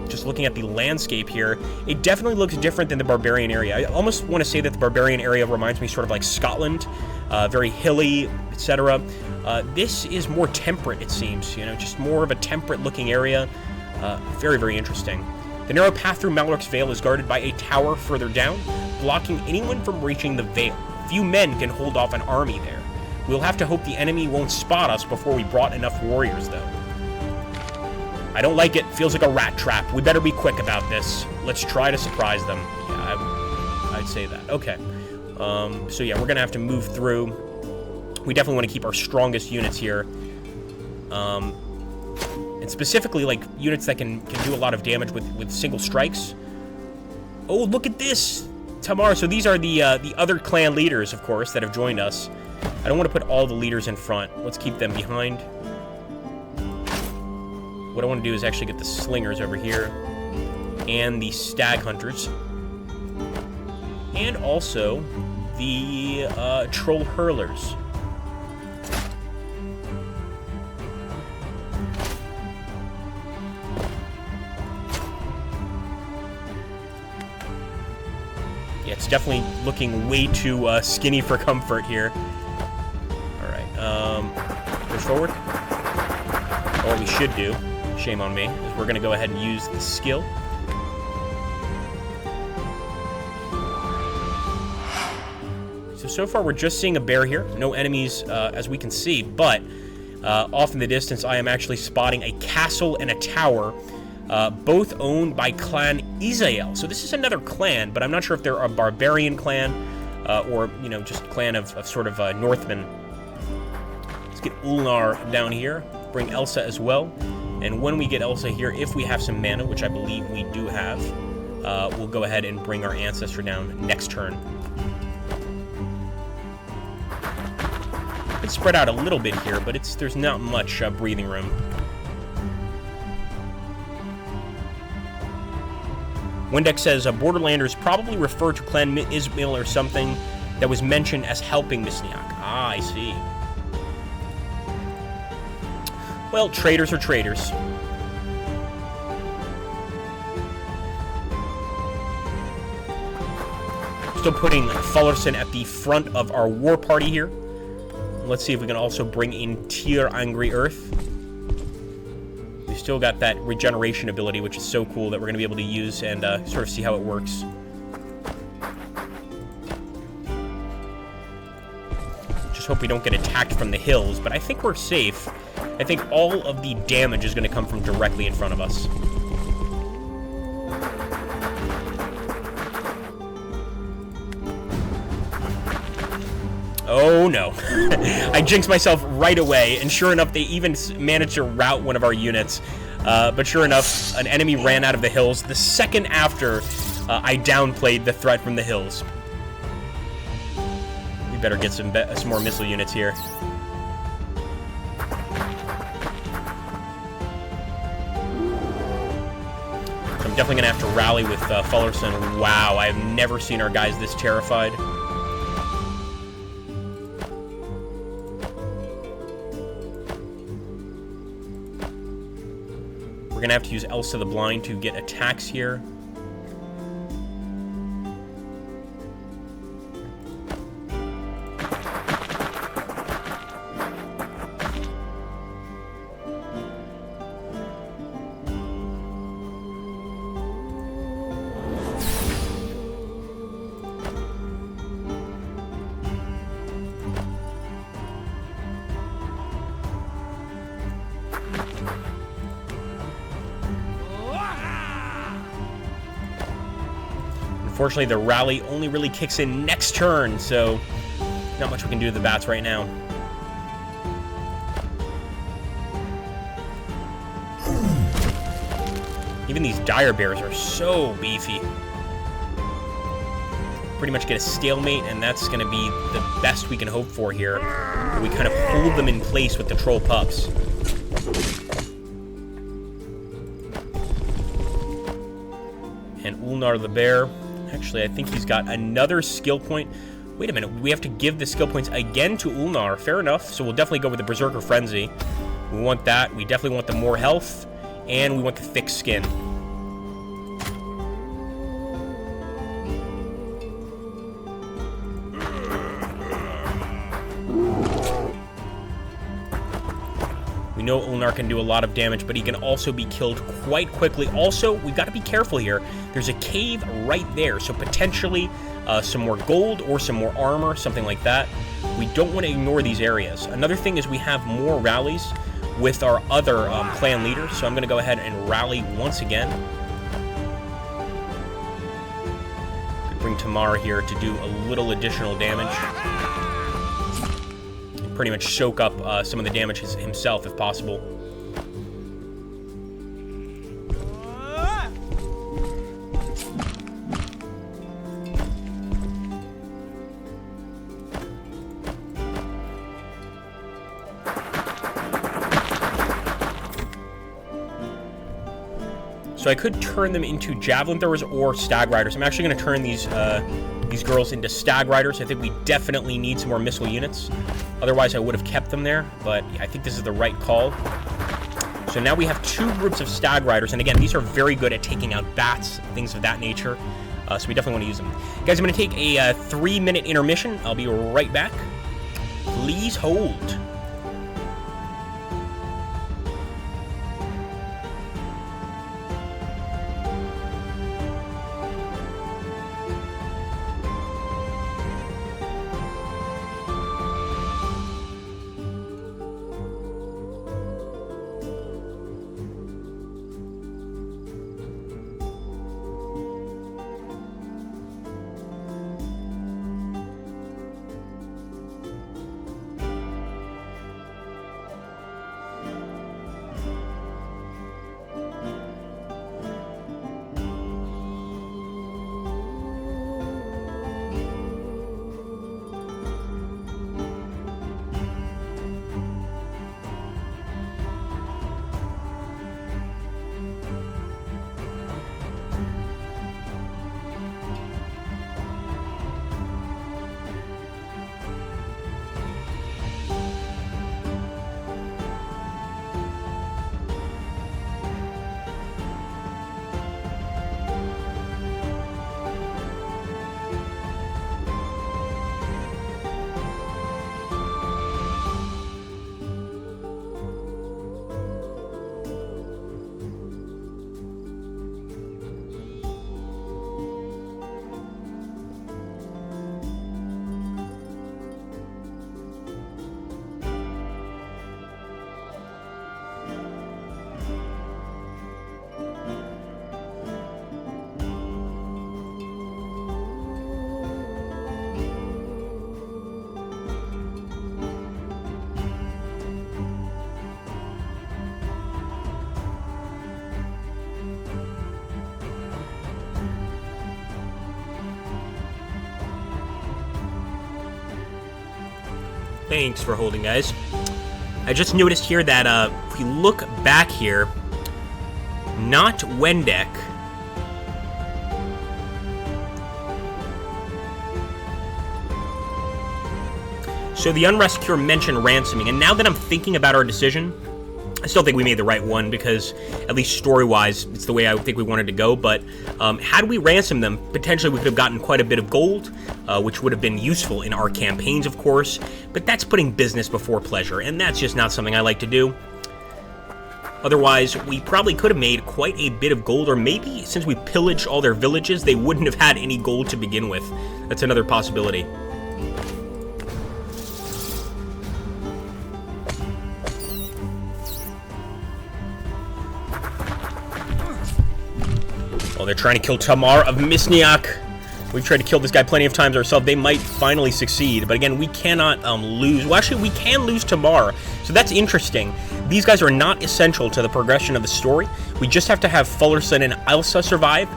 Just looking at the landscape here, it definitely looks different than the Barbarian area. I almost want to say that the Barbarian area reminds me sort of like Scotland. Very hilly, etc. This is more temperate, it seems, just more of a temperate-looking area. Very, very interesting. The narrow path through Malric's Vale is guarded by a tower further down, blocking anyone from reaching the Vale. Few men can hold off an army there. We'll have to hope the enemy won't spot us before we brought enough warriors, though. I don't like it. Feels like a rat trap. We better be quick about this. Let's try to surprise them. Yeah, I'd say that. Okay. So yeah, we're gonna have to move through. We definitely want to keep our strongest units here. And specifically, like, units that can do a lot of damage with single strikes. Oh, look at this! Tamar, so these are the other clan leaders, of course, that have joined us. I don't want to put all the leaders in front. Let's keep them behind. What I want to do is actually get the slingers over here. And the stag hunters. And also the troll hurlers. Yeah, It's definitely looking way too skinny for comfort here. All right, push forward. What we should do, shame on me, is we're going to go ahead and use the skill. So far we're just seeing a bear here. No enemies as we can see, but off in the distance I am actually spotting a castle and a tower, both owned by Clan Izael. So this is another clan, but I'm not sure if they're a barbarian clan or, you know, just a clan of sort of Northmen. Let's get Ulnar down here, bring Elsa as well, and when we get Elsa here, if we have some mana, which I believe we do have, we'll go ahead and bring our ancestor down next turn. It's spread out a little bit here, but there's not much breathing room. Windex says Borderlanders probably refer to Clan Ismail or something that was mentioned as helping Misniak. Ah, I see. Well, traitors are traitors. Still putting Fullerson at the front of our war party here. Let's see if we can also bring in Tyr Angry Earth. We've still got that regeneration ability, which is so cool that we're going to be able to use and sort of see how it works. Just hope we don't get attacked from the hills, but I think we're safe. I think all of the damage is going to come from directly in front of us. Oh no. I jinxed myself right away, and sure enough, they even managed to rout one of our units. But sure enough, an enemy ran out of the hills the second after I downplayed the threat from the hills. We better get some more missile units here. So I'm definitely going to have to rally with Fullerson. Wow, I have never seen our guys this terrified. We're going to have to use Elsa the Blind to get attacks here. Unfortunately, the rally only really kicks in next turn, so not much we can do to the bats right now. Even these dire bears are so beefy. Pretty much get a stalemate, and that's going to be the best we can hope for here. We kind of hold them in place with the troll pups. And Ulnar the bear. Actually, I think he's got another skill point. Wait a minute, we have to give the skill points again to Ulnar. Fair enough, so we'll definitely go with the Berserker Frenzy. We want that. We definitely want the more health, and we want the thick skin. We know Ulnar can do a lot of damage, but he can also be killed quite quickly. Also, we've got to be careful here. There's a cave right there, so potentially some more gold or some more armor, something like that. We don't want to ignore these areas. Another thing is we have more rallies with our other clan leaders, so I'm going to go ahead and rally once again. Could bring Tamar here to do a little additional damage. Pretty much soak up some of the damage himself if possible. So I could turn them into javelin throwers or stag riders. I'm actually going to turn these girls into stag riders. I think we definitely need some more missile units. Otherwise, I would have kept them there, but I think this is the right call. So now we have two groups of stag riders, and again, these are very good at taking out bats, things of that nature. So we definitely want to use them. Guys, I'm going to take a 3-minute intermission. I'll be right back. Please hold. Thanks for holding, guys. I just noticed here that if we look back here, not Wendek. So the unrest cure mentioned ransoming, and now that I'm thinking about our decision, I still think we made the right one because, at least story-wise, it's the way I think we wanted to go. But had we ransomed them, potentially we could have gotten quite a bit of gold, which would have been useful in our campaigns, of course. But that's putting business before pleasure, and that's just not something I like to do. Otherwise, we probably could have made quite a bit of gold, or maybe since we pillaged all their villages, they wouldn't have had any gold to begin with. That's another possibility. They're trying to kill Tamar of Misniak. We've tried to kill this guy plenty of times ourselves. They might finally succeed, but again, we cannot lose. Well, actually, we can lose Tamar, so that's interesting. These guys are not essential to the progression of the story. We just have to have Fullerson and Ilsa survive.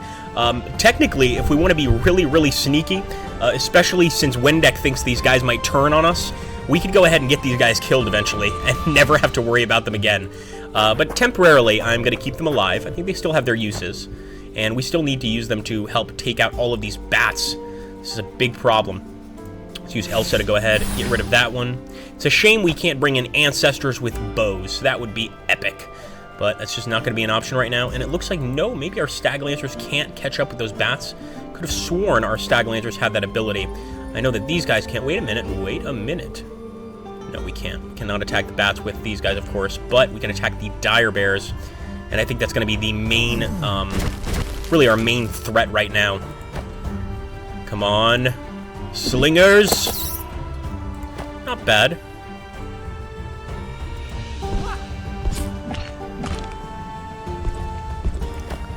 Technically, if we want to be really, really sneaky, especially since Wendek thinks these guys might turn on us, we could go ahead and get these guys killed eventually and never have to worry about them again. But temporarily, I'm going to keep them alive. I think they still have their uses. And we still need to use them to help take out all of these bats. This is a big problem. Let's use Elsa to go ahead and get rid of that one. It's a shame we can't bring in ancestors with bows. That would be epic. But that's just not going to be an option right now. And it looks like, no, maybe our Stag Lancers can't catch up with those bats. Could have sworn our Stag Lancers had that ability. I know that these guys can't. Wait a minute. Wait a minute. No, we can't. We cannot attack the bats with these guys, of course. But we can attack the Dire Bears. And I think that's going to be the main, really our main threat right now. Come on. Slingers. Not bad.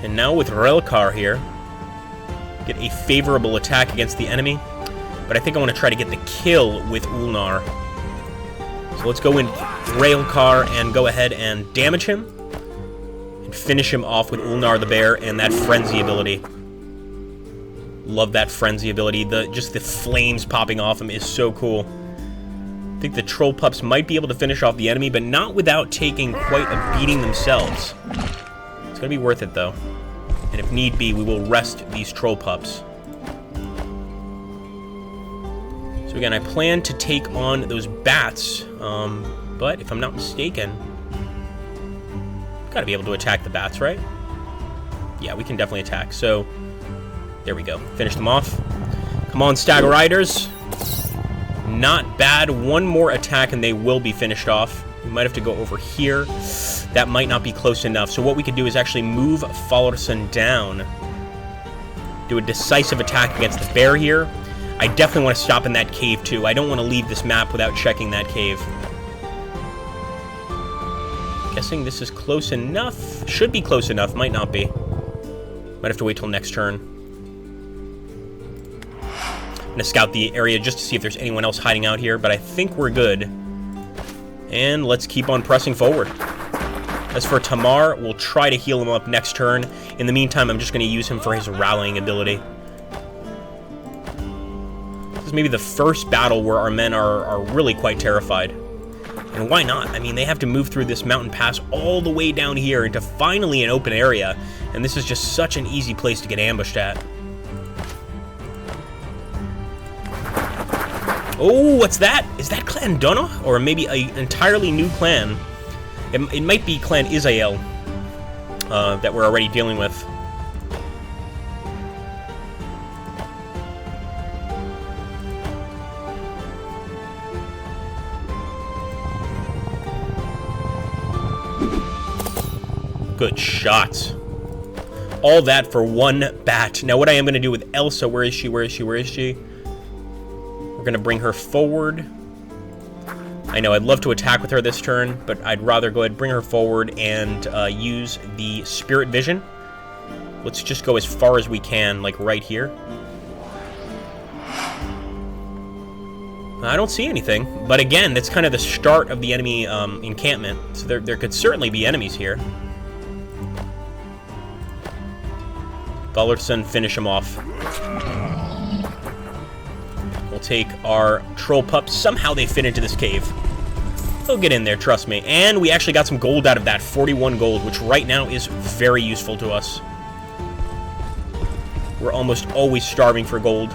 And now with Relkar here, get a favorable attack against the enemy. But I think I want to try to get the kill with Ulnar. So let's go in Railcar and go ahead and damage him. Finish him off with Ulnar the Bear and that Frenzy ability. Love that Frenzy ability. Just the flames popping off him is so cool. I think the Troll Pups might be able to finish off the enemy, but not without taking quite a beating themselves. It's going to be worth it, though. And if need be, we will rest these Troll Pups. So again, I plan to take on those bats, but if I'm not mistaken, gotta be able to attack the bats, right? Yeah, we can definitely attack. So There we go. Finish them off. Come on, Stagger Riders. Not bad. One more attack and they will be finished off. We might have to go over here. That might not be close enough. So what we could do is actually move Fallerson down. Do a decisive attack against the bear here. I definitely want to stop in that cave too. I don't want to leave this map without checking that cave. Guessing this is close enough. Should be close enough. Might not be. Might have to wait till next turn. I'm going to scout the area just to see if there's anyone else hiding out here, but I think we're good. And let's keep on pressing forward. As for Tamar, we'll try to heal him up next turn. In the meantime, I'm just going to use him for his rallying ability. This is maybe the first battle where our men are really quite terrified. And why not? I mean, they have to move through this mountain pass all the way down here into finally an open area. And this is just such an easy place to get ambushed at. Oh, what's that? Is that Clan Dunna? Or maybe an entirely new clan? It might be Clan Izael that we're already dealing with. Good shots. All that for one bat. Now what I am going to do with Elsa, where is she? Where is she? Where is she? We're going to bring her forward. I know, I'd love to attack with her this turn, but I'd rather go ahead and bring her forward and use the Spirit Vision. Let's just go as far as we can, like right here. I don't see anything, but again, that's kind of the start of the enemy encampment, so there could certainly be enemies here. Ballerson, finish him off. We'll take our troll pups. Somehow they fit into this cave. They'll get in there, trust me. And we actually got some gold out of that, 41 gold, which right now is very useful to us. We're almost always starving for gold.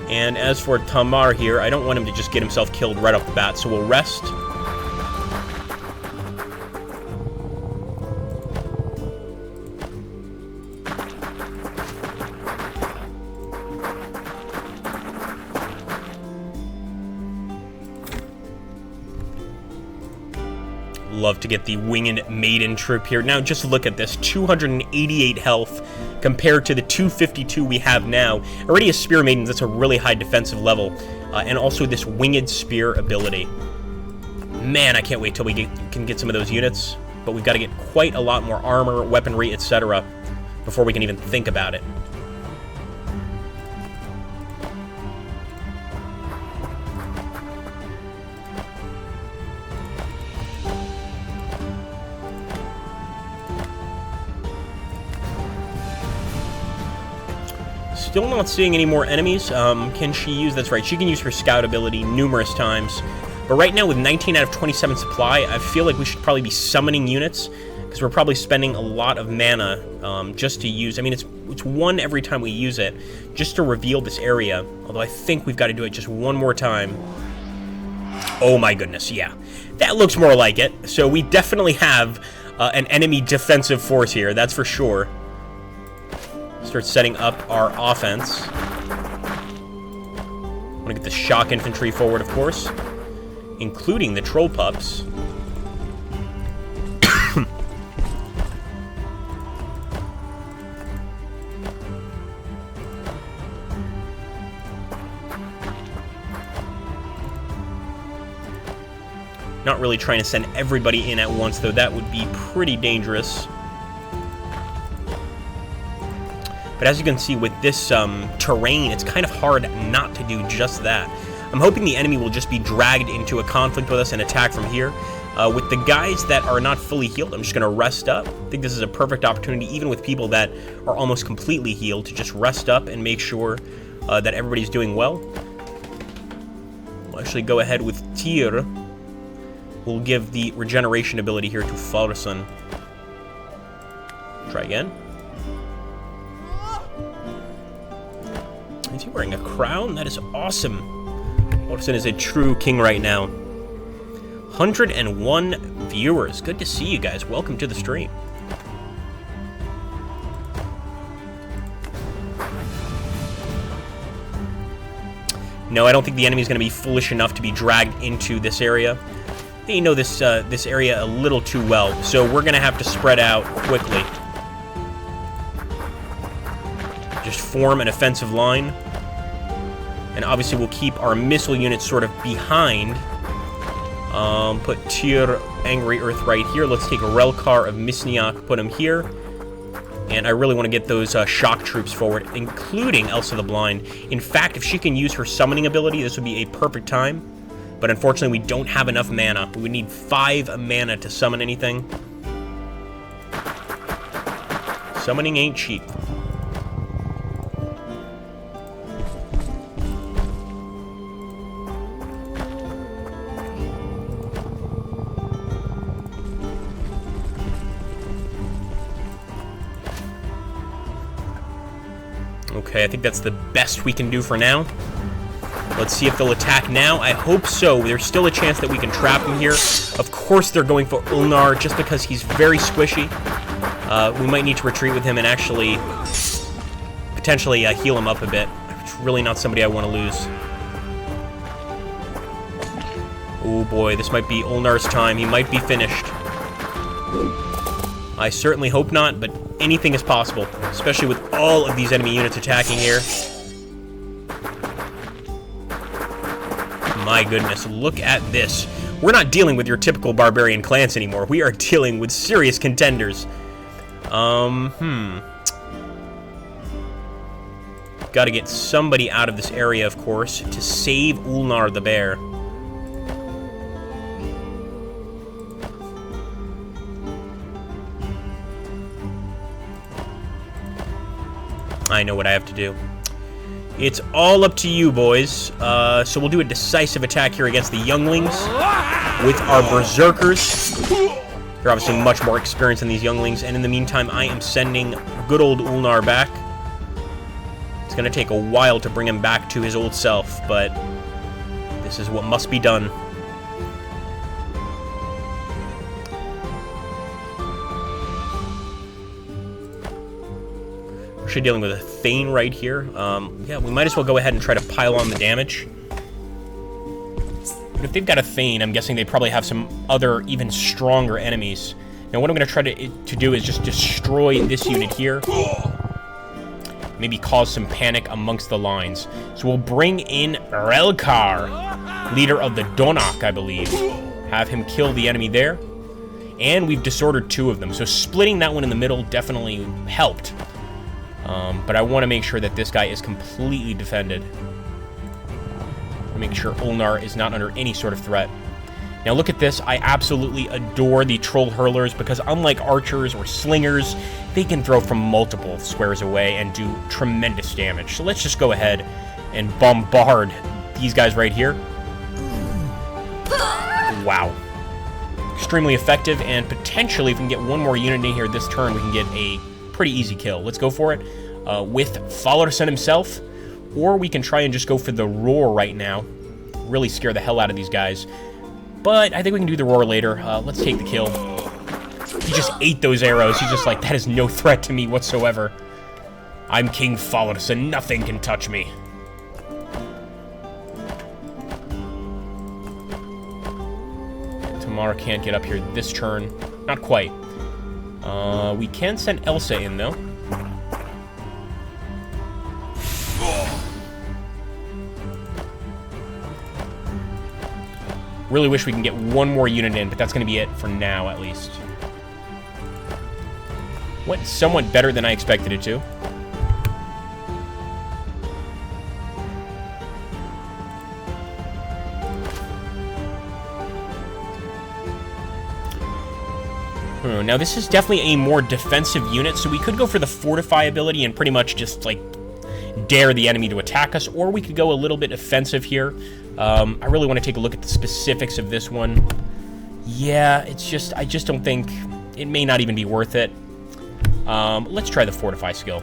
And as for Tamar here, I don't want him to just get himself killed right off the bat, so we'll rest. Love to get the Winged Maiden troop here. Now, just look at this. 288 health compared to the 252 we have now. Already a Spear Maiden, that's a really high defensive level. And also this Winged Spear ability. Man, I can't wait till we can get some of those units. But we've got to get quite a lot more armor, weaponry, etc. before we can even think about it. Still not seeing any more enemies. Can she use... That's right, she can use her scout ability numerous times. But right now, with 19 out of 27 supply, I feel like we should probably be summoning units, because we're probably spending a lot of mana just to use... I mean, it's one every time we use it, just to reveal this area. Although I think we've got to do it just one more time. Oh my goodness, yeah. That looks more like it. So we definitely have an enemy defensive force here, that's for sure. Start setting up our offense. Want to get the shock infantry forward, of course, including the troll pups. Not really trying to send everybody in at once, though. That would be pretty dangerous. But as you can see, with this terrain, it's kind of hard not to do just that. I'm hoping the enemy will just be dragged into a conflict with us and attack from here. With the guys that are not fully healed, I'm just going to rest up. I think this is a perfect opportunity, even with people that are almost completely healed, to just rest up and make sure that everybody's doing well. We'll actually go ahead with Tyr. We'll give the regeneration ability here to Fallerson. Try again. Is he wearing a crown? That is awesome. Fallerson is a true king right now. 101 viewers. Good to see you guys. Welcome to the stream. No, I don't think the enemy's going to be foolish enough to be dragged into this area. They know this this area a little too well, so we're going to have to spread out quickly. Just form an offensive line. And obviously we'll keep our missile units sort of behind. Put Tyr Angry Earth right here. Let's take a Relkar of Misniak, put him here. And I really want to get those shock troops forward, including Elsa the Blind. In fact, if she can use her summoning ability, this would be a perfect time. But unfortunately, we don't have enough mana. We would need 5 mana to summon anything. Summoning ain't cheap. Okay, I think that's the best we can do for now. Let's see if they'll attack now. I hope so. There's still a chance that we can trap him here. Of course they're going for Ulnar just because he's very squishy. We might need to retreat with him and actually potentially heal him up a bit. It's really not somebody I want to lose. Oh boy, this might be Ulnar's time. He might be finished. I certainly hope not, but anything is possible, especially with all of these enemy units attacking here. My goodness, look at this. We're not dealing with your typical barbarian clans anymore. We are dealing with serious contenders. Gotta get somebody out of this area, of course, to save Ulnar the bear. I know what I have to do. It's all up to you, boys. So we'll do a decisive attack here against the younglings with our berserkers. They're obviously much more experienced than these younglings, and in the meantime, I am sending good old Ulnar back. It's going to take a while to bring him back to his old self, but this is what must be done. Actually dealing with a Thane right here. Yeah, we might as well go ahead and try to pile on the damage. But if they've got a Thane, I'm guessing they probably have some other, even stronger enemies. Now what I'm going to try to do is just destroy this unit here. Maybe cause some panic amongst the lines. So we'll bring in Relkar, leader of the Donak, I believe. Have him kill the enemy there. And we've disordered 2 of them. So splitting that one in the middle definitely helped. But I want to make sure that this guy is completely defended. Make sure Ulnar is not under any sort of threat. Now look at this. I absolutely adore the troll hurlers because unlike archers or slingers, they can throw from multiple squares away and do tremendous damage. So let's just go ahead and bombard these guys right here. Wow. Extremely effective, and potentially if we can get one more unit in here this turn, we can get a pretty easy kill. Let's go for it with Falarson himself, or we can try and just go for the roar right now. Really scare the hell out of these guys. But I think we can do the roar later. Let's take the kill. He just ate those arrows. He's just like, that is no threat to me whatsoever. I'm King Falarson. Nothing can touch me. Tamara can't get up here this turn. Not quite. We can send Elsa in, though. Really wish we can get one more unit in, but that's going to be it for now, at least. Went somewhat better than I expected it to. Now, this is definitely a more defensive unit, so we could go for the Fortify ability and pretty much just, like, dare the enemy to attack us, or we could go a little bit offensive here. I really want to take a look at the specifics of this one. Yeah, it's just, I just don't think, it may not even be worth it. Let's try the Fortify skill.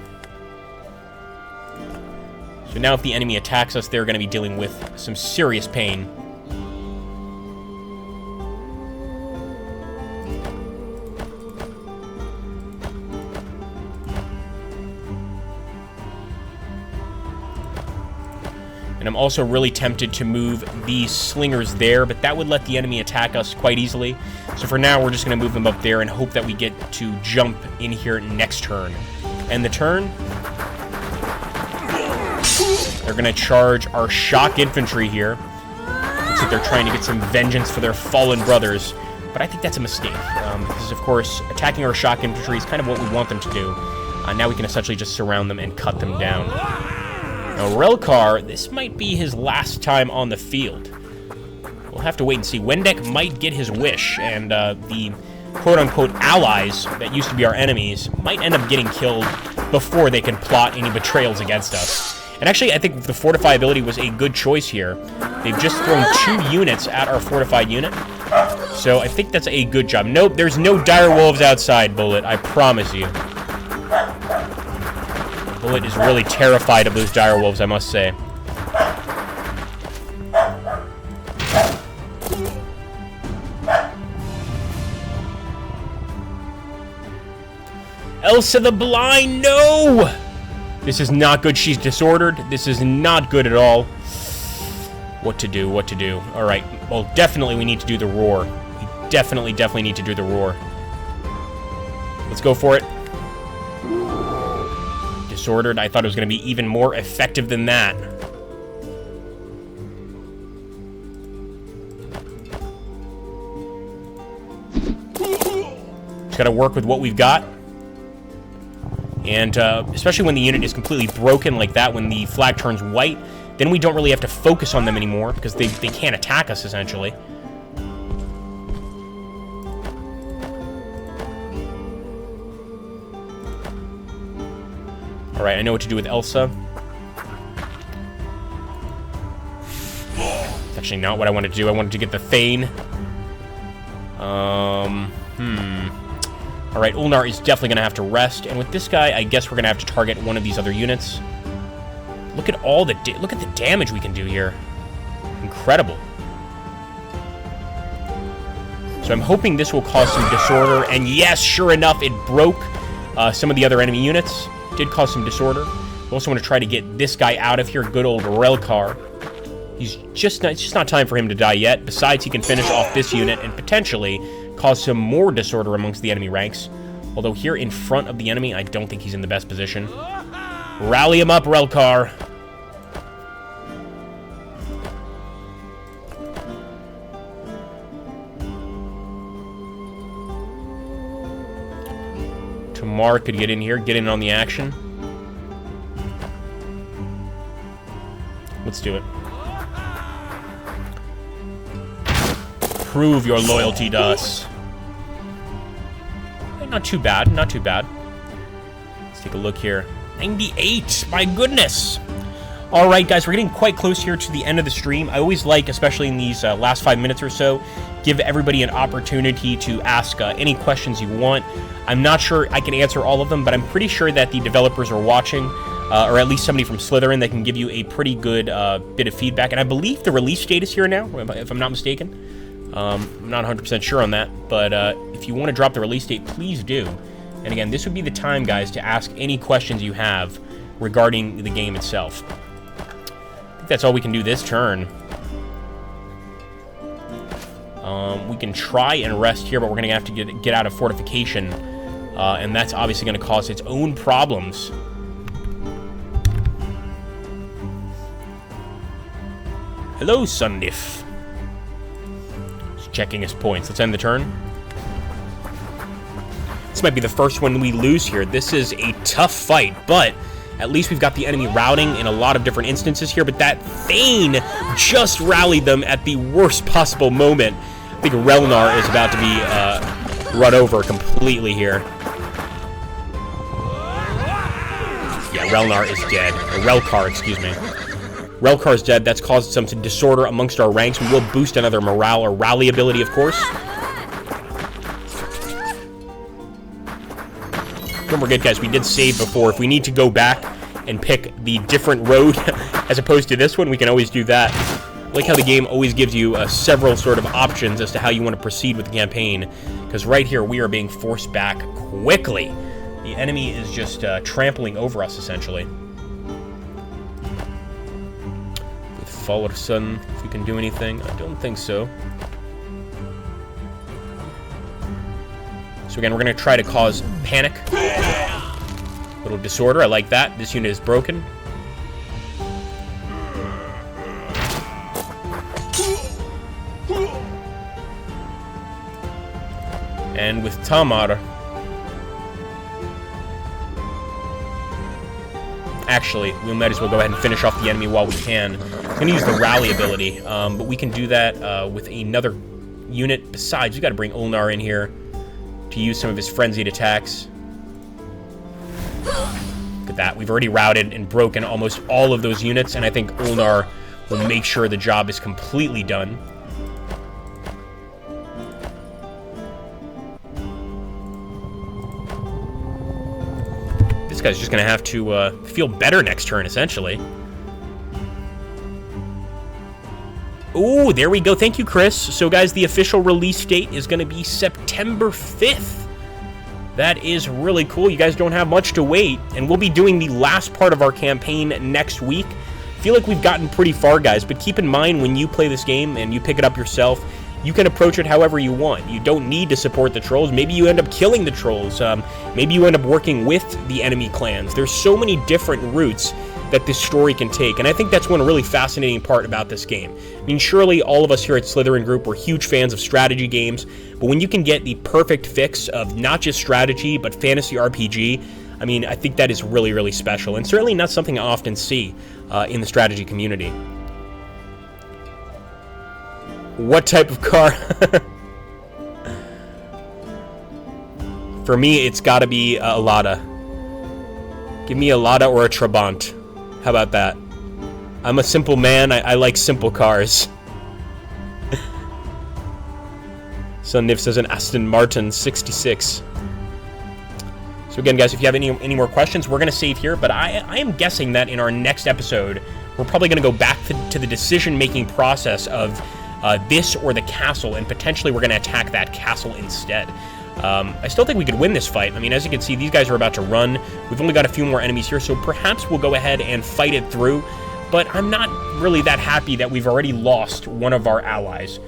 So now if the enemy attacks us, they're going to be dealing with some serious pain. And I'm also really tempted to move these slingers there, but that would let the enemy attack us quite easily. So for now, we're just going to move them up there and hope that we get to jump in here next turn. And the turn, they're going to charge our shock infantry here. Looks like they're trying to get some vengeance for their fallen brothers, but I think that's a mistake. Because, of course, attacking our shock infantry is kind of what we want them to do. Now we can essentially just surround them and cut them down. Now, Relkar, this might be his last time on the field. We'll have to wait and see. Wendek might get his wish, and the quote-unquote allies that used to be our enemies might end up getting killed before they can plot any betrayals against us. And actually, I think the fortify ability was a good choice here. They've just thrown 2 units at our fortified unit, so I think that's a good job. Nope, there's no dire wolves outside, Bullet, I promise you. Bullet is really terrified of those dire wolves, I must say. Elsa the Blind, no! This is not good. She's disordered. This is not good at all. What to do, what to do. Alright, well, definitely we need to do the roar. We definitely need to do the roar. Let's go for it. Disordered. I thought it was going to be even more effective than that. Just got to work with what we've got. And especially when the unit is completely broken like that, when the flag turns white, then we don't really have to focus on them anymore because they can't attack us, essentially. Alright, I know what to do with Elsa. It's actually not what I wanted to do. I wanted to get the Thane. Alright, Ulnar is definitely going to have to rest. And with this guy, I guess we're going to have to target one of these other units. Look at all the look at the damage we can do here. Incredible. So I'm hoping this will cause some disorder. And yes, sure enough, it broke some of the other enemy units. Did cause some disorder. We also want to try to get this guy out of here. Good old Relkar. It's just not time for him to die yet. Besides, he can finish off this unit and potentially cause some more disorder amongst the enemy ranks. Although here in front of the enemy, I don't think he's in the best position. Rally him up, Relkar. Tamar could get in here, get in on the action. Let's do it. Prove your loyalty to us. Not too bad, not too bad. Let's take a look here. 98, my goodness. All right, guys, we're getting quite close here to the end of the stream. I always like, especially in these last 5 minutes or so, give everybody an opportunity to ask any questions you want. I'm not sure I can answer all of them, but I'm pretty sure that the developers are watching, or at least somebody from Slytherin that can give you a pretty good bit of feedback. And I believe the release date is here now, if I'm not mistaken. I'm not 100% sure on that, but if you want to drop the release date, please do. And again, this would be the time, guys, to ask any questions you have regarding the game itself. I think that's all we can do this turn. We can try and rest here, but we're going to have to get out of fortification, and that's obviously going to cause its own problems. Hello, Sundif. Checking his points. Let's end the turn. This might be the first one we lose here. This is a tough fight, but at least we've got the enemy routing in a lot of different instances here, but that Thane just rallied them at the worst possible moment. I think Relnar is about to be run over completely here. Yeah, Relnar is dead. Or Relkar, excuse me. Relkar's dead. That's caused some disorder amongst our ranks. We will boost another morale or rally ability, of course. Don't forget, guys, we did save before. If we need to go back and pick the different road as opposed to this one, we can always do that. I like how the game always gives you several sort of options as to how you want to proceed with the campaign. Because right here, we are being forced back quickly. The enemy is just trampling over us, essentially. off all of a sudden if we can do anything. I don't think so. So again, we're going to try to cause panic. Little disorder. I like that. This unit is broken. And with Tamar... Actually, we might as well go ahead and finish off the enemy while we can. I'm going to use the rally ability, but we can do that with another unit. Besides, we got to bring Ulnar in here to use some of his frenzied attacks. Look at that. We've already routed and broken almost all of those units, and I think Ulnar will make sure the job is completely done. This guy's just going to have to feel better next turn, essentially. Ooh, there we go. Thank you, Chris. So, guys, the official release date is going to be September 5th. That is really cool. You guys don't have much to wait, and we'll be doing the last part of our campaign next week. I feel like we've gotten pretty far, guys, but keep in mind when you play this game and you pick it up yourself, you can approach it however you want. You don't need to support the trolls. Maybe you end up killing the trolls. Maybe you end up working with the enemy clans. There's so many different routes that this story can take, and I think that's one really fascinating part about this game. I mean, surely all of us here at Slytherin Group, we're huge fans of strategy games, but when you can get the perfect fix of not just strategy, but fantasy RPG, I mean, I think that is really, really special, and certainly not something I often see in the strategy community. What type of car? For me, it's got to be a Lada. Give me a Lada or a Trabant. How about that? I'm a simple man. I like simple cars. So Niv says an Aston Martin 66. So again, guys, if you have any more questions, we're going to save here. But I am guessing that in our next episode, we're probably going to go back to the decision-making process of this or the castle, and potentially we're going to attack that castle instead. I still think we could win this fight. I mean, as you can see, these guys are about to run. We've only got a few more enemies here, so perhaps we'll go ahead and fight it through. But I'm not really that happy that we've already lost one of our allies.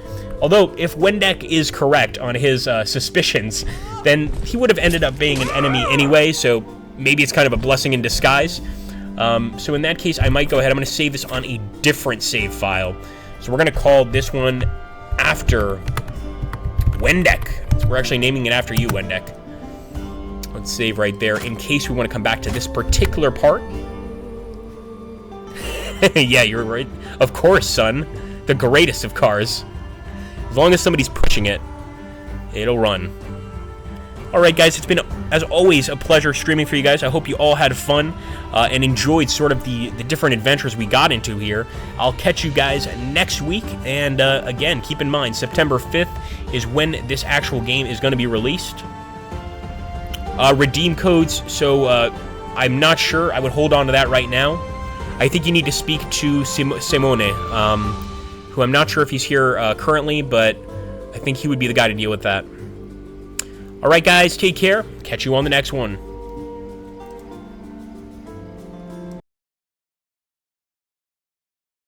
Although, if Wendek is correct on his suspicions, then he would have ended up being an enemy anyway, so maybe it's kind of a blessing in disguise. So in that case, I might go ahead. I'm going to save this on a different save file. So we're going to call this one after Wendek. So we're actually naming it after you, Wendek. Let's save right there in case we want to come back to this particular part. Yeah, you're right. Of course, son. The greatest of cars. As long as somebody's pushing it, it'll run. Alright, guys, it's been, as always, a pleasure streaming for you guys. I hope you all had fun and enjoyed sort of the different adventures we got into here. I'll catch you guys next week, and again, keep in mind, September 5th is when this actual game is going to be released. Redeem codes, so I'm not sure. I would hold on to that right now. I think you need to speak to Simone, who I'm not sure if he's here currently, but I think he would be the guy to deal with that. Alright, guys, take care. Catch you on the next one.